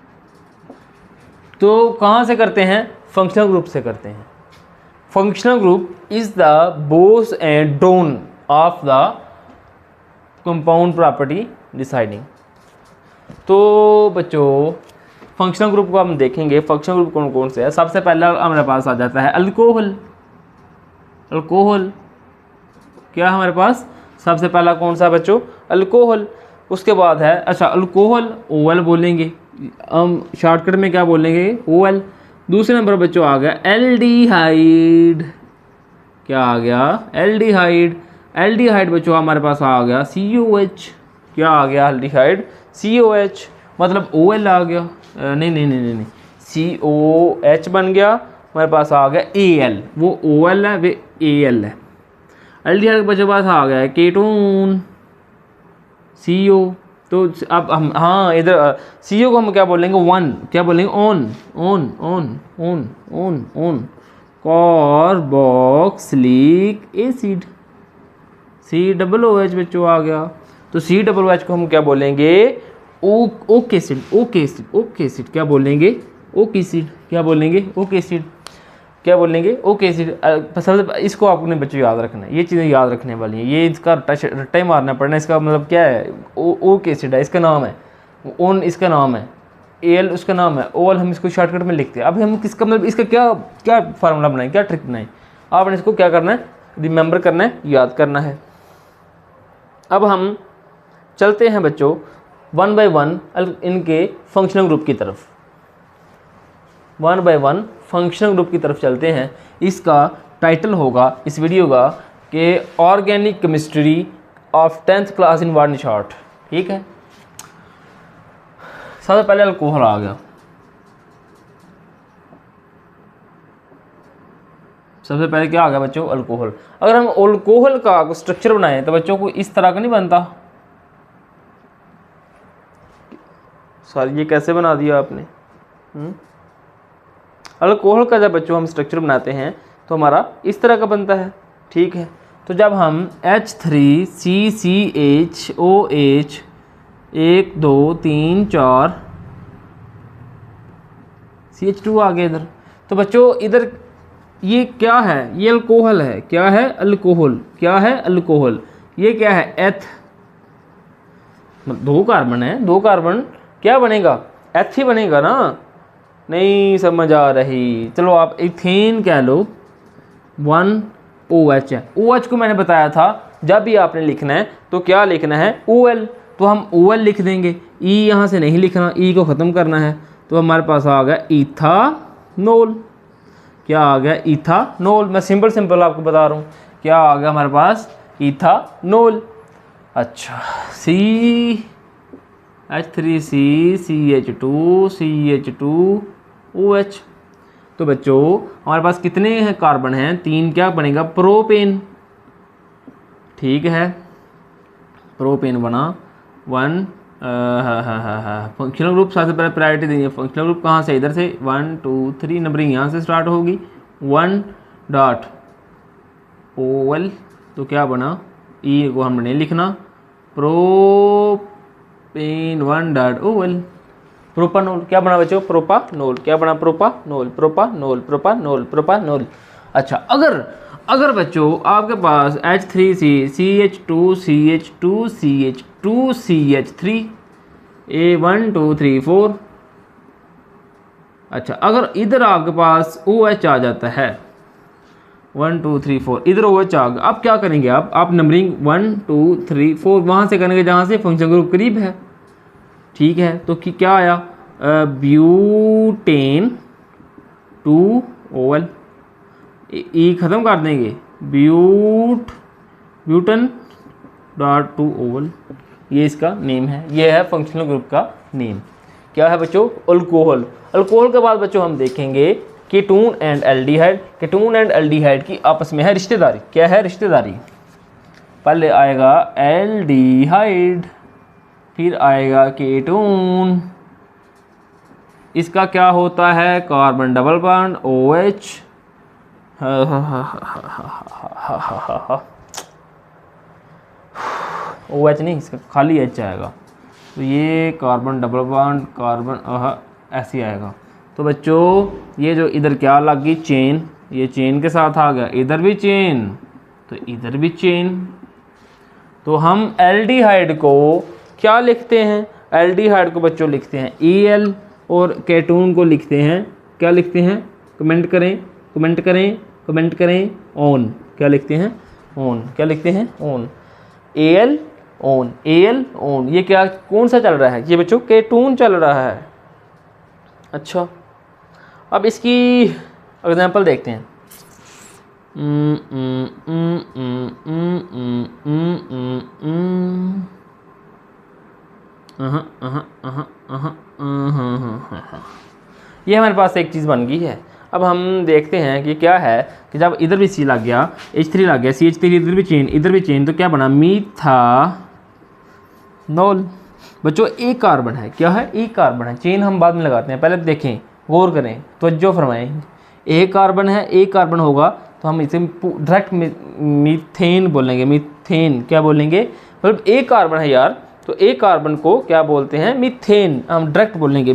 तो कहाँ से करते हैं, फंक्शनल ग्रुप से करते हैं। Functional group is the boss and don of the compound property deciding. तो बच्चों फंक्शनल ग्रुप को हम देखेंगे, फंक्शनल ग्रुप कौन कौन से है। सबसे पहला हमारे पास आ जाता है अल्कोहल। अल्कोहल क्या हमारे पास सबसे पहला कौन सा बच्चों, अल्कोहल। उसके बाद है, अच्छा अल्कोहल ओएल बोलेंगे हम, शॉर्टकट में क्या बोलेंगे, ओएल। दूसरे नंबर बच्चों आ गया एल्डिहाइड। क्या आ गया, एल्डिहाइड। एल्डिहाइड बच्चों हमारे पास आ गया COH। क्या आ गया, एल्डिहाइड COH, मतलब OL आ गया। नहीं, COH बन गया, हमारे पास आ गया AL। वो OL है, वे AL है। एल्डिहाइड के बच्चों पास आ गया है केटोन CO। तो अब हम हाँ इधर CO को हम क्या बोलेंगे, वन, क्या बोलेंगे, ऑन कार्बोक्सिलिक एसिड, COOH बच्चों आ गया। तो COOH को हम क्या बोलेंगे, ओक एसिड। क्या बोलेंगे, ओक एसिड। क्या बोलेंगे, ओक एसिड। क्या बोलेंगे, ओक एसिड। सबसे इसको आपने बच्चों याद रखना है, ये चीज़ें याद रखने वाली हैं। ये इसका रट्टा ही मारना पड़ना। इसका मतलब क्या है, ओक एसिड है, इसका नाम है। ओन इसका नाम है, एल उसका नाम है, ओल हम इसको शॉर्टकट में लिखते हैं। अभी हम किसका मतलब इसका क्या क्या फार्मूला बनाएं, क्या ट्रिक बनाएं, आपने इसको क्या करना है, रिमेंबर करना है, याद करना है। अब हम चलते हैं बच्चों 1 बाय 1 इनके फंक्शनल ग्रुप की तरफ। 1 बाय 1 फंक्शनल ग्रुप की तरफ चलते हैं। इसका टाइटल होगा इस वीडियो का कि organic chemistry of 10th class in one shot. ठीक है, सबसे पहले अल्कोहल आ गया। सबसे पहले क्या आ गया बच्चों, अल्कोहल। अगर हम अल्कोहल का स्ट्रक्चर बनाएं तो बच्चों को इस तरह का नहीं बनता। सॉरी, ये कैसे बना दिया आपने। अल्कोहल का जब बच्चों हम स्ट्रक्चर बनाते हैं तो हमारा इस तरह का बनता है। ठीक है, तो जब हम H3CCHOH 1 2 3 4 CH2 आ गया इधर। तो बच्चों इधर ये क्या है, ये अल्कोहल है। क्या है? अल्कोहल। क्या है? अल्कोहल। ये क्या है? एथ। 2 कार्बन है, 2 कार्बन क्या बनेगा? एथ ही बनेगा ना। नहीं समझ आ रही, चलो आप इथेन कह लो। 1 OH है। OH को मैंने बताया था जब भी आपने लिखना है तो क्या लिखना है? OL। तो हम OL लिख देंगे, E यहाँ से नहीं लिखना, E को ख़त्म करना है। तो हमारे पास आ गया इथानोल। क्या आ गया? इथानोल। मैं सिंपल आपको बता रहा हूँ क्या आ गया हमारे पास? इथानोल। अच्छा, CH3CCH2CH2OH। तो बच्चों हमारे पास कितने हैं कार्बन हैं? 3। क्या बनेगा? प्रोपेन। ठीक है, प्रोपेन बना 1। फंक्शनल ग्रुप सबसे पहले प्रायोरिटी देंगे। फंक्शनल ग्रुप कहाँ से? इधर से 1 2 3 नंबरिंग यहाँ से स्टार्ट होगी। 1 डॉट OL। तो क्या बना? E को हमने नहीं लिखना, प्रोपेन 1 डॉट OL। प्रोपानोल। क्या बना बच्चों? प्रोपानोल। क्या बना? प्रोपानोल। Propanol propanol propanol. अच्छा, अगर बच्चों आपके पास H3CCH2CH2CH2CH3 1 2 3 4। अच्छा, अगर इधर आपके पास OH आ जाता है 1 2 3 4, इधर OH आ गया। अब क्या करेंगे आप नंबरिंग 1 2 3 4 वहाँ से करेंगे जहाँ से फंक्शन ग्रुप करीब है। ठीक है, तो क्या आया? Butane 2 OL। ई ख़त्म कर देंगे, ब्यूटन डॉट 2 OL। ये इसका नेम है, ये है फंक्शनल ग्रुप का नेम। क्या है बच्चों? अल्कोहल। अल्कोहल के बाद बच्चों हम देखेंगे ketone and aldehyde. Ketone and aldehyde की आपस में है रिश्तेदारी। क्या है? रिश्तेदारी। पहले आएगा एल्डिहाइड, फिर आएगा कीटोन। इसका क्या होता है? Carbon double bond OH। OH नहीं, इसका खाली H आएगा। तो ये कार्बन डबल बॉन्ड कार्बन ऐसे आएगा। तो बच्चों ये जो इधर क्या लग गई? चेन। ये चेन के साथ आ गया, इधर भी चेन, तो इधर भी चेन। तो हम एल्डिहाइड को क्या लिखते हैं? एल्डिहाइड को बच्चों लिखते हैं EL, और कीटोन को लिखते हैं, क्या लिखते हैं? कमेंट करें, कमेंट करें, कमेंट करें। ऑन। क्या लिखते हैं? ऑन। क्या लिखते हैं? On. AL on, AL on. ये क्या, कौन सा चल रहा है? ये बच्चों कीटोन चल रहा है। अच्छा, अब इसकी एग्जांपल देखते हैं। ये हमारे पास एक चीज़ बन गई है। अब हम देखते हैं कि क्या है कि जब इधर भी C लग गया, H3 लग गया, CH3, इधर भी चेन, इधर भी चेन, तो क्या बना? मीथानोल। बच्चों एक कार्बन है। क्या है? एक कार्बन है। चेन हम बाद में लगाते हैं, पहले देखें, गौर करें, तवज्जो फरमाएं। एक कार्बन है, एक कार्बन होगा तो हम इसे डायरेक्ट मीथेन बोलेंगे। मीथेन क्या बोलेंगे? मतलब एक कार्बन है यार, तो एक कार्बन को क्या बोलते हैं? मीथेन। हम डायरेक्ट बोलेंगे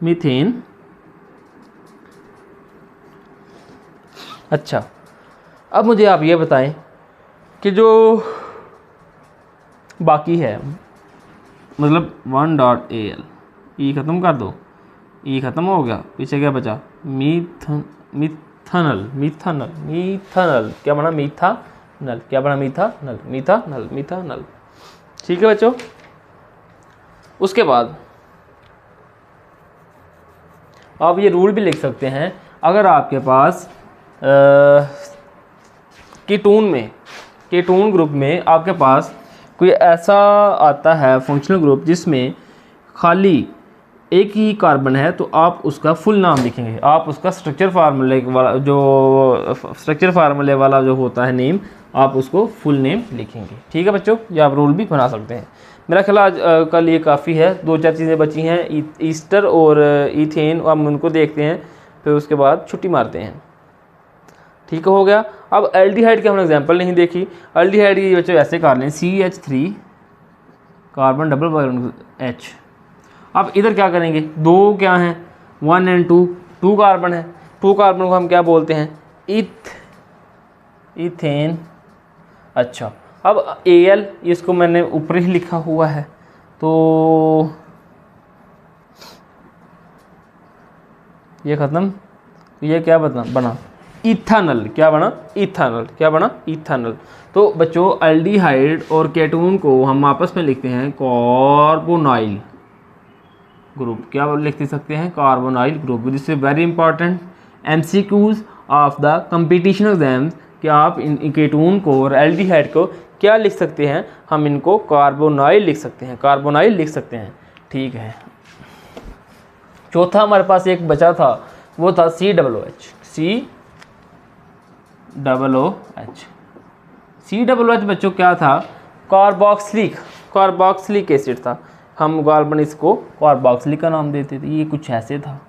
मीथेन। अच्छा, अब मुझे आप ये बताएं कि जो बाकी है, मतलब 1 डॉट AL, ई ख़त्म कर दो, ई ख़त्म हो गया, पीछे क्या बचा? मिथानल। मिथानल मिथानल क्या बना? मीथानल। क्या बना? मीथानल। मीथानल मीथानल। ठीक है बच्चों, उसके बाद आप ये रूल भी लिख सकते हैं। अगर आपके पास कीटोन ग्रुप में आपके पास कोई ऐसा आता है फंक्शनल ग्रुप जिसमें खाली एक ही कार्बन है, तो आप उसका फुल नाम लिखेंगे। आप उसका स्ट्रक्चर फार्मूले वाला जो होता है नेम, आप उसको फुल नेम लिखेंगे। ठीक है बच्चों, ये आप रूल भी बना सकते हैं। मेरा ख्याल आज कल ये काफ़ी है। 2-4 चीज़ें बची हैं, ईस्टर और ईथेन, हम उनको देखते हैं। फिर उसके बाद छुट्टी मारते हैं। ठीक हो गया। अब एल्डिहाइड की हमने एग्जांपल नहीं देखी। एल्डिहाइड की बच्चों ऐसे कर लें CH3 carbon double bond H। अब इधर क्या करेंगे, दो क्या हैं 1 और 2, 2 कार्बन है, 2 कार्बन को हम क्या बोलते हैं इथेन। अच्छा अब Al इसको मैंने ऊपर ही लिखा हुआ है, तो ये ख़त्म, ये क्या बना इथानल। क्या बना इथानल, क्या बना इथानल। तो बच्चों एल्डिहाइड और केटोन को हम आपस में लिखते हैं कार्बोनाइल ग्रुप। क्या लिख सकते हैं, carbonyl group. This is very important MCQs of the competition exams कि आप इन केटोन को और एल्डिहाइड को क्या लिख सकते हैं, हम इनको कार्बोनाइल लिख सकते हैं, कार्बोनाइल लिख सकते हैं। ठीक है। चौथा हमारे पास एक बचा था, वो था COOH। COOH बच्चों क्या था, कार्बोक्सिलिक एसिड था। हम कार्बन इसको कार्बोक्सिलिक का नाम देते थे। ये कुछ ऐसे था,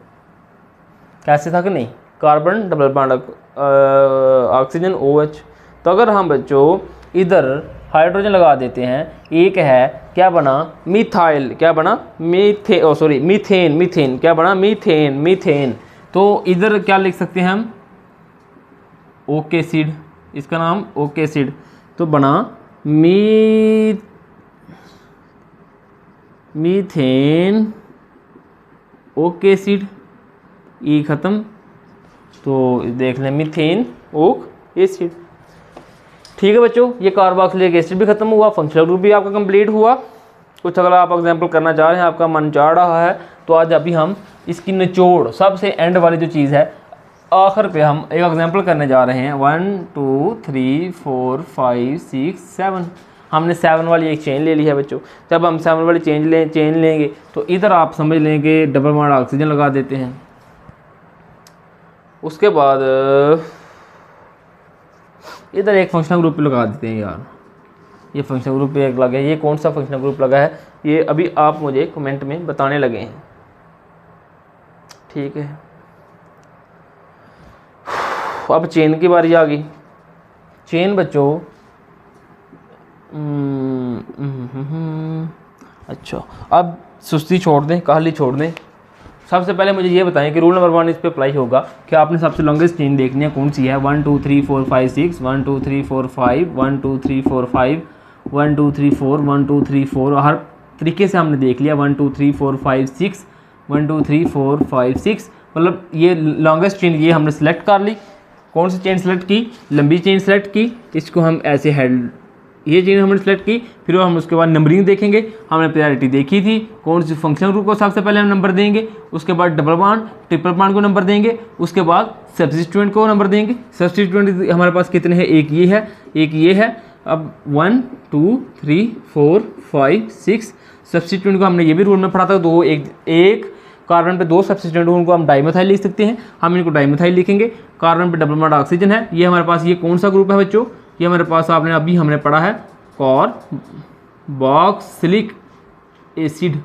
कैसे था कि नहीं, carbon double bond oxygen OH। तो अगर हम बच्चों इधर हाइड्रोजन लगा देते हैं, एक है क्या बना मिथाइल, क्या बना मीथेन, क्या बना मीथेन। तो इधर क्या लिख सकते हैं हम ओकेसिड, इसका नाम ओकेसिड। तो बना मीथेन ओकेसिड, ई ख़त्म। तो देख लें मीथेन ओक एसिड। ठीक है बच्चों, ये कार्बोक्सिलिक एसिड भी खत्म हुआ, फंक्शनल ग्रुप भी आपका कंप्लीट हुआ। कुछ अगर आप एग्जांपल करना चाह रहे हैं, आपका मन चाह रहा है, तो आज अभी हम इसकी निचोड़ सबसे एंड वाली जो चीज़ है, आखिर पे हम एक एग्जांपल करने जा रहे हैं। 1 2 3 4 5 6 7, हमने 7 वाली एक चेन ले ली है बच्चों। जब हम 7 वाली चेन लेंगे तो इधर आप समझ लेंगे डबल बॉन्ड ऑक्सीजन लगा देते हैं। उसके बाद इधर एक फंक्शनल ग्रुप लगा देते हैं। यार ये फंक्शनल ग्रुप एक लगा है, ये कौन सा फंक्शनल ग्रुप लगा है, ये अभी आप मुझे कमेंट में बताने लगे हैं। ठीक है, अब चेन की बारी आ गई। चेन बच्चों अच्छा, अब सुस्ती छोड़ दें, काहली छोड़ दें। सबसे पहले मुझे ये बताएं कि रूल नंबर 1 इस पे अप्लाई होगा कि आपने सबसे लॉन्गेस्ट चेन देखनी है, कौन सी है। 1 2 3 4 5 6, 1 2 3 4 5, 1 2 3 4 5, 1 2 3 4, 1 2 3 4, हर तरीके से हमने देख लिया। 1 2 3 4 5 6, 1 2 3 4 5 6, मतलब ये लॉन्गेस्ट चेन ये हमने सेलेक्ट कर ली। कौन सी चेन सेलेक्ट की, लंबी चेन सेलेक्ट की, इसको हम ऐसे हेड, ये चेन हमने सेलेक्ट की। फिर हम उसके बाद नंबरिंग देखेंगे, हमने प्रायोरिटी देखी थी, कौन सी फंक्शनल ग्रुप को सबसे पहले हम नंबर देंगे, उसके बाद डबल बॉन्ड ट्रिपल बॉन्ड को नंबर देंगे, उसके बाद सब्स्टिट्यूएंट को नंबर देंगे। सब्स्टिट्यूएंट हमारे पास कितने हैं, एक ये है, एक ये है। अब 1 2 3 4 5 6 सब्स्टिट्यूएंट को हमने ये भी रूल में पढ़ा था, दो एक कार्बन पे 2 सब्स्टिट्यूएंट, उनको हम डाइमिथाइल लिख सकते हैं, हम इनको डाइमिथाइल लिखेंगे। कार्बन पे डबल बॉन्ड ऑक्सीजन है, ये हमारे पास ये कौन सा ग्रुप है बच्चों, ये हमारे पास आपने अभी हमने पढ़ा है कार्बोक्सिलिक एसिड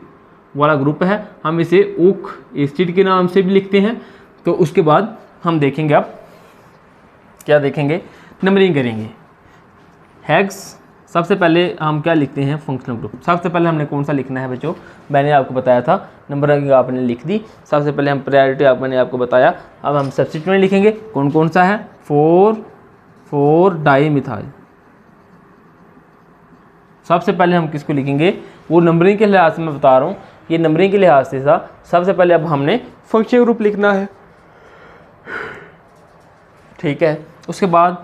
वाला ग्रुप है, हम इसे ओक एसिड के नाम से भी लिखते हैं। तो उसके बाद हम देखेंगे, अब क्या देखेंगे, नंबरिंग करेंगे। हेक्स सबसे पहले हम क्या लिखते हैं, फंक्शनल ग्रुप। सबसे पहले हमने कौन सा लिखना है बच्चों, मैंने आपको बताया था, नंबरिंग आपने लिख दी। सबसे पहले हम प्रायोरिटी मैंने आपको बताया। अब हम सब्स्टिट्यूएंट लिखेंगे, कौन कौन सा है, 4 डाइमिथाइल। सबसे पहले हम किसको लिखेंगे, वो नंबरिंग के लिहाज से मैं बता रहा हूँ, ये नंबरिंग के लिहाज से था। सबसे पहले अब हमने फंक्शनल ग्रुप लिखना है। ठीक है, उसके बाद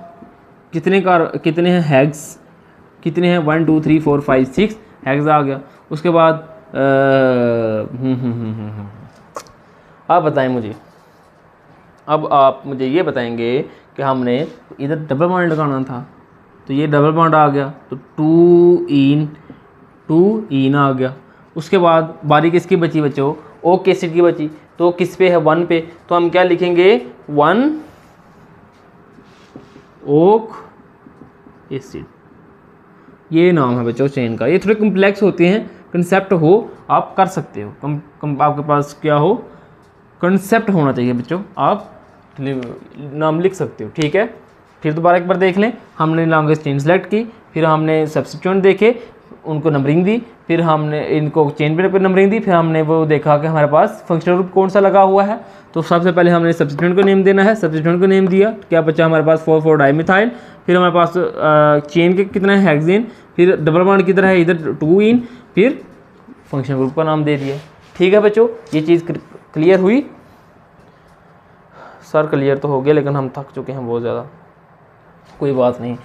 कितने हैं हेक्स, कितने हैं 1 2 3 4 5 6 हेक्स आ गया। उसके बाद आप बताएं मुझे, अब आप मुझे ये बताएंगे कि हमने इधर डबल बॉन्ड लगाना था, तो ये डबल बॉन्ड आ गया, तो 2 इन आ गया। उसके बाद बारी किसकी बची बच्चों, ओक एसिड की बची, तो किस पे है, 1 पे, तो हम क्या लिखेंगे, 1 ओक एसिड। ये नाम है बच्चों चेन का। ये थोड़े कम्प्लेक्स होते हैं, कंसेप्ट हो आप कर सकते हो, आपके पास क्या हो, कंसेप्ट होना चाहिए बच्चों, आप नाम लिख सकते हो, ठीक है। फिर दोबारा एक बार देख लें, हमने नाम की चेन सेलेक्ट की, फिर हमने सब्स्टिट्यूएंट देखे, उनको नंबरिंग दी, फिर हमने इनको चेन पे नंबरिंग दी, फिर हमने वो देखा कि हमारे पास फंक्शनल ग्रुप कौन सा लगा हुआ है। तो सबसे पहले हमने सब्स्टिट्यूएंट को नेम देना है, सब्स्टिट्यूएंट को नेम दिया, क्या बचा हमारे पास 4,4 डाइमिथाइल। फिर हमारे पास चेन के कितना है, हेक्सेन, फिर डबल बॉन्ड किधर है, इधर 2 इन, फिर फंक्शनल ग्रुप का नाम दे दिया। ठीक है बच्चों, ये चीज़ क्लियर हुई? सर क्लियर तो हो गया, लेकिन हम थक चुके हैं बहुत ज़्यादा, कोई बात नहीं।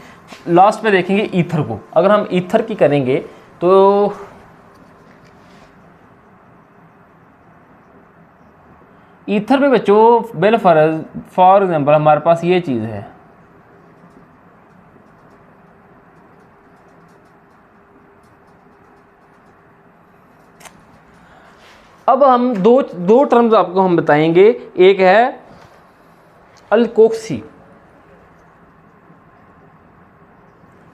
लास्ट में देखेंगे ईथर को। अगर हम ईथर की करेंगे तो ईथर में बच्चों बेल फॉर एग्जांपल हमारे पास ये चीज़ है, अब हम दो टर्म्स आपको हम बताएंगे। एक है अल्कोक्सी,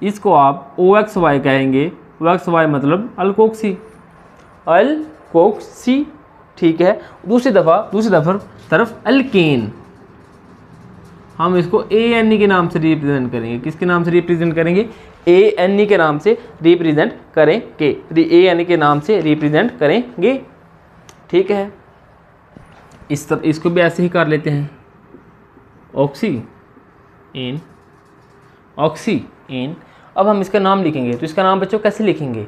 इसको आप OXY कहेंगे, OXY मतलब अल्कोक्सी, अल्कोक्सी, ठीक है। दूसरी तरफ अल्केन, हम इसको ANE के नाम से रिप्रेजेंट करेंगे। किसके नाम से रिप्रेजेंट करेंगे? ANE के नाम से रिप्रेजेंट करेंगे, ANE के नाम से रिप्रेजेंट करेंगे, ठीक है। इसको भी ऐसे ही कर लेते हैं, ऑक्सी एन। अब हम इसका नाम लिखेंगे, तो इसका नाम बच्चों कैसे लिखेंगे?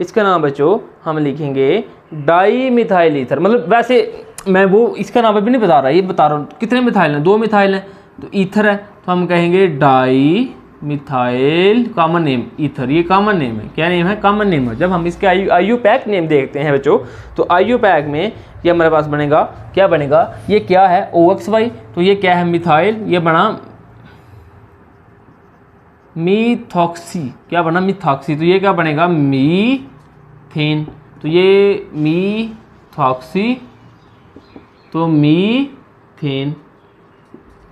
इसका नाम बच्चों हम लिखेंगे डाई मिथाइल ईथर। मतलब वैसे मैं वो इसका नाम अभी नहीं बता रहा, ये बता रहा हूँ कितने मिथाइल हैं, 2 मिथाइल हैं, तो ईथर है, तो हम कहेंगे di methyl, common name ether. ये कॉमन नेम है, क्या नेम है? कॉमन नेम है। जब हम इसके IUPAC नेम देखते हैं बच्चों, तो IUPAC में ये हमारे पास बनेगा, क्या बनेगा? ये क्या है? OXY, तो ये क्या है? मिथाइल, ये बना मीथॉक्सी, क्या बना? मिथॉक्सी, तो ये क्या बनेगा? मीथेन, तो ये मीथॉक्सी, तो मीथेन,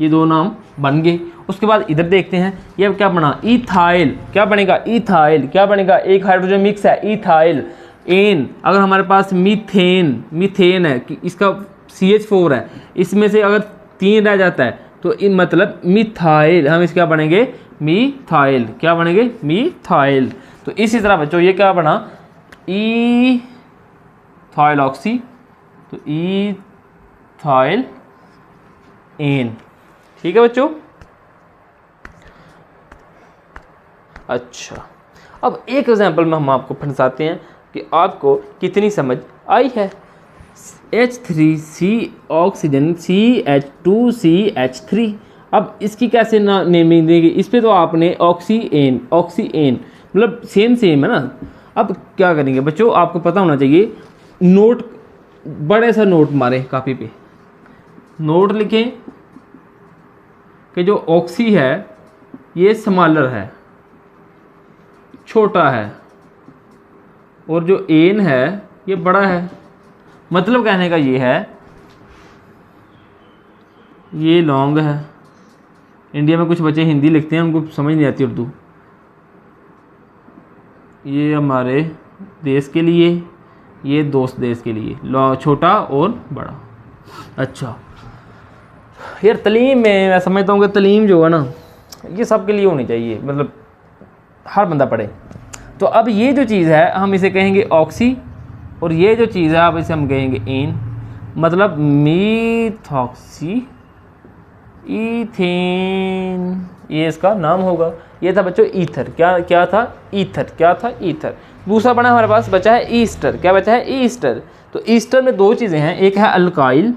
ये 2 नाम बन गए। उसके बाद इधर देखते हैं, ये क्या बना? इथाइल, क्या बनेगा? इथाइल, क्या बनेगा? एक हाइड्रोजन मिक्स है, इथाइल एन। अगर हमारे पास मीथेन है, इसका CH4 है, इसमें से अगर 3 रह जाता है तो मतलब मिथाइल, हम इसका बनेंगे मिथाइल, क्या बनेंगे? मिथाइल। तो इसी तरह बच्चों ये क्या बना? इथाइल ऑक्सी, तो इथाइल एन, ठीक है बच्चों। अच्छा, अब एक एग्जांपल में हम आपको फंसाते हैं कि आपको कितनी समझ आई है। H3C ऑक्सीजन, CH2CH3, अब इसकी कैसे नेमिंग देंगे? इस पे तो आपने ऑक्सी एन मतलब सेम है ना। अब क्या करेंगे बच्चों, आपको पता होना चाहिए, नोट, बड़े सा नोट मारें कापी पे, नोट लिखें कि जो ऑक्सी है ये स्मॉलर है, छोटा है, और जो एन है ये बड़ा है। मतलब कहने का ये है, ये लॉन्ग है। इंडिया में कुछ बच्चे हिंदी लिखते हैं, उनको समझ नहीं आती उर्दू। ये हमारे देश के लिए, ये दोस्त देश के लिए, छोटा और बड़ा। अच्छा यार, तलीम में मैं समझता हूँ कि तलीम जो है ना, ये सब के लिए होनी चाहिए, मतलब हर बंदा पढ़े। तो अब ये जो चीज़ है हम इसे कहेंगे ऑक्सी, और ये जो चीज़ है अब इसे हम कहेंगे एन, मतलब मीथॉक्सी ईथेन, ये इसका नाम होगा। ये था बच्चों ईथर, क्या था? ईथर। दूसरा बना हमारे पास बचा है ईस्टर, क्या बचा है? ईस्टर। तो ईस्टर में 2 चीज़ें हैं, एक है अल्काइल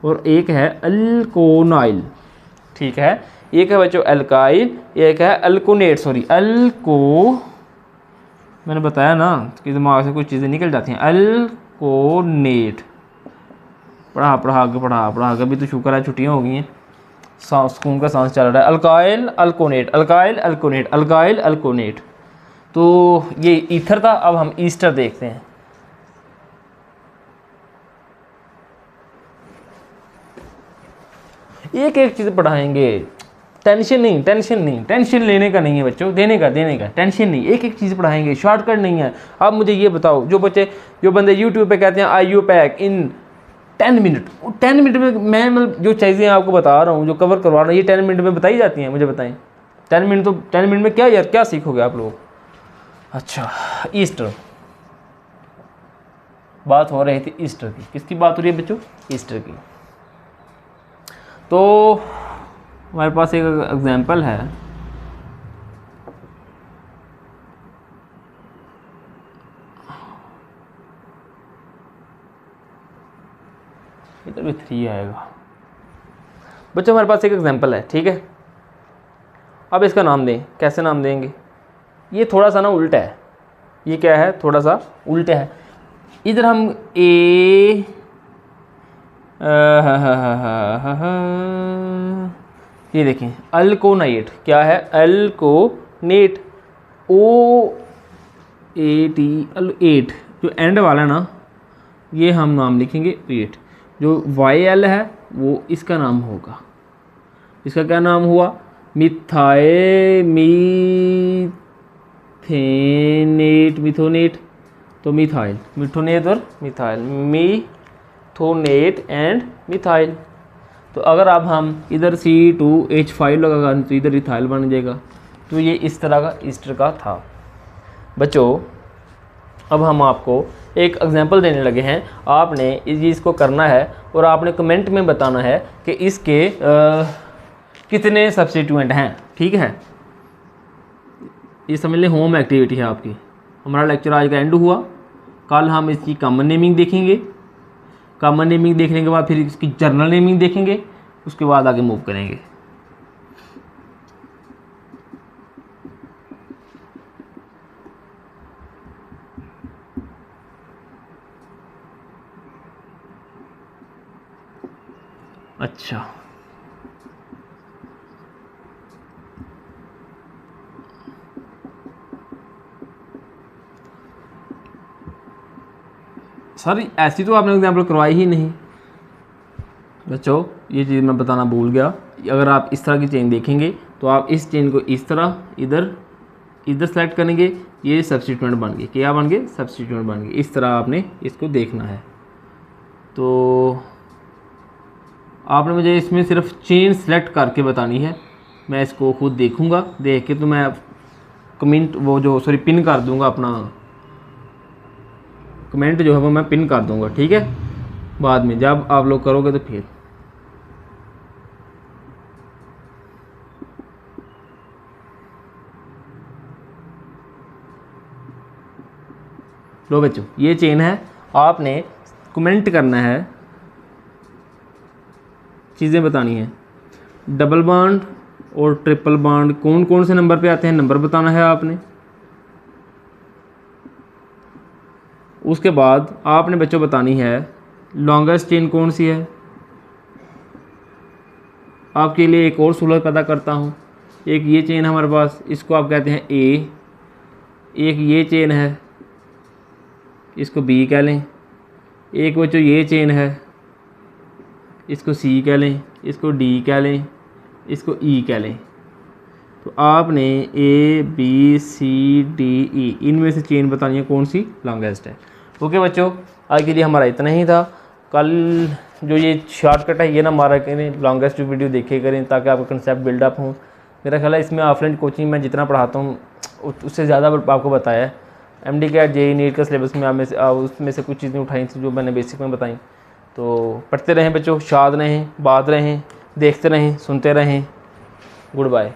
और एक है अल्कोनाइल, ठीक है। एक है बच्चों अल्काइल, एक है अल्कोनेट, मैंने बताया ना कि दिमाग से कुछ चीज़ें निकल जाती हैं। अल्कोनेट, पढ़ा आगे, अभी तो शुक्र है छुट्टियाँ हो गई हैं, सुकून का सांस चल रहा है। अल्काइल अल्कोनेट, तो ये ईथर था। अब हम ईस्टर देखते हैं। एक चीज़ पढ़ाएंगे, टेंशन लेने का नहीं है बच्चों, देने का, टेंशन नहीं, एक चीज़ पढ़ाएंगे, शॉर्टकट नहीं है। अब मुझे ये बताओ, जो बंदे YouTube पे कहते हैं IUPAC इन 10 मिनट, 10 मिनट में मैं मतलब जो चीज़ें आपको बता रहा हूँ, जो कवर करवा रहा हूँ, ये 10 मिनट में बताई जाती हैं। मुझे बताएं 10 मिनट, तो 10 मिनट में क्या यार, क्या सीखोगे आप लोग। अच्छा, ईस्टर, बात हो रही थी ईस्टर की। किसकी बात हो रही है बच्चों? ईस्टर की। तो हमारे पास एक एग्जाम्पल है, इधर भी 3 आएगा बच्चों। हमारे पास एक एग्जाम्पल है, ठीक है। अब इसका नाम दें, कैसे नाम देंगे? ये थोड़ा सा ना उल्टा है, ये क्या है, थोड़ा सा उल्टा है। इधर हम ए ये देखें, अल्कोनेट, क्या है? अल्कोनेट, ओ ए टी, एट, जो एंड वाला है ना, ये हम नाम लिखेंगे 8। जो वाई एल है वो इसका नाम होगा। इसका क्या नाम हुआ? मिथोनेट, तो मिथाइल, मिथोनेट और मिथाइल, मिथोनेट एंड मिथाइल। तो अगर अब हम इधर C2H5 लगागा तो इधर इथाइल बन जाएगा। तो ये इस तरह का ईस्टर का था बच्चों। अब हम आपको एक एग्जांपल देने लगे हैं। आपने इस चीज़ को करना है और आपने कमेंट में बताना है कि इसके कितने सब्स्टिट्यूएंट हैं, ठीक है। ये समझ लें होम एक्टिविटी है आपकी। हमारा लेक्चर आज का एंड हुआ। कल हम इसकी कॉमन नेमिंग देखेंगे। कॉमन नेमिंग देखने के बाद फिर इसकी जर्नल नेमिंग देखेंगे, उसके बाद आगे मूव करेंगे। अच्छा, सर ऐसी तो आपने एग्जाम्पल करवाई ही नहीं बच्चों। ये चीज़ मैं बताना भूल गया। अगर आप इस तरह की चेन देखेंगे तो आप इस चेन को इस तरह इधर सेलेक्ट करेंगे, ये सब्स्टिट्यूएंट बन गए। क्या बन गए? सब्स्टिट्यूएंट बन गए। इस तरह आपने इसको देखना है। तो आपने मुझे इसमें सिर्फ चेन सेलेक्ट करके बतानी है। मैं इसको खुद देखूंगा, देख के तो मैं कमेंट पिन कर दूंगा। अपना कमेंट जो है वो मैं पिन कर दूंगा, ठीक है। बाद में जब आप लोग करोगे तो फिर लो बच्चों, ये चेन है। आपने कमेंट करना है, चीज़ें बतानी है। डबल बॉन्ड और ट्रिपल बॉन्ड कौन कौन से नंबर पे आते हैं, नंबर बताना है आपने। उसके बाद आपने बच्चों बतानी है लॉन्गेस्ट चेन कौन सी है। आपके लिए एक और सहूलत पैदा करता हूँ। एक ये चेन हमारे पास, इसको आप कहते हैं ए। एक ये चेन है, इसको बी कह लें। एक बच्चों ये चेन है, इसको सी कह लें, इसको डी कह लें, इसको ई कह लें। तो आपने A B C D E इनमें से चेन बतानी है कौन सी लॉन्गेस्ट है। ओके बच्चों, आज के लिए हमारा इतना ही था। कल जो ये शॉर्टकट है ये ना मारा करें, लॉन्गेस्ट वीडियो देखे करें ताकि आपका कंसेप्ट बिल्डअप हो। मेरा ख्याल है इसमें ऑफलाइन कोचिंग में जितना पढ़ाता हूँ उससे ज़्यादा आपको बताया है। MD कैट JEE नीट का सिलेबस में उसमें से कुछ चीज़ें उठाई थी जो मैंने बेसिक में बताई। तो पढ़ते रहें बच्चों, शाद रहें, बात रहें, देखते रहें, सुनते रहें। Good bye.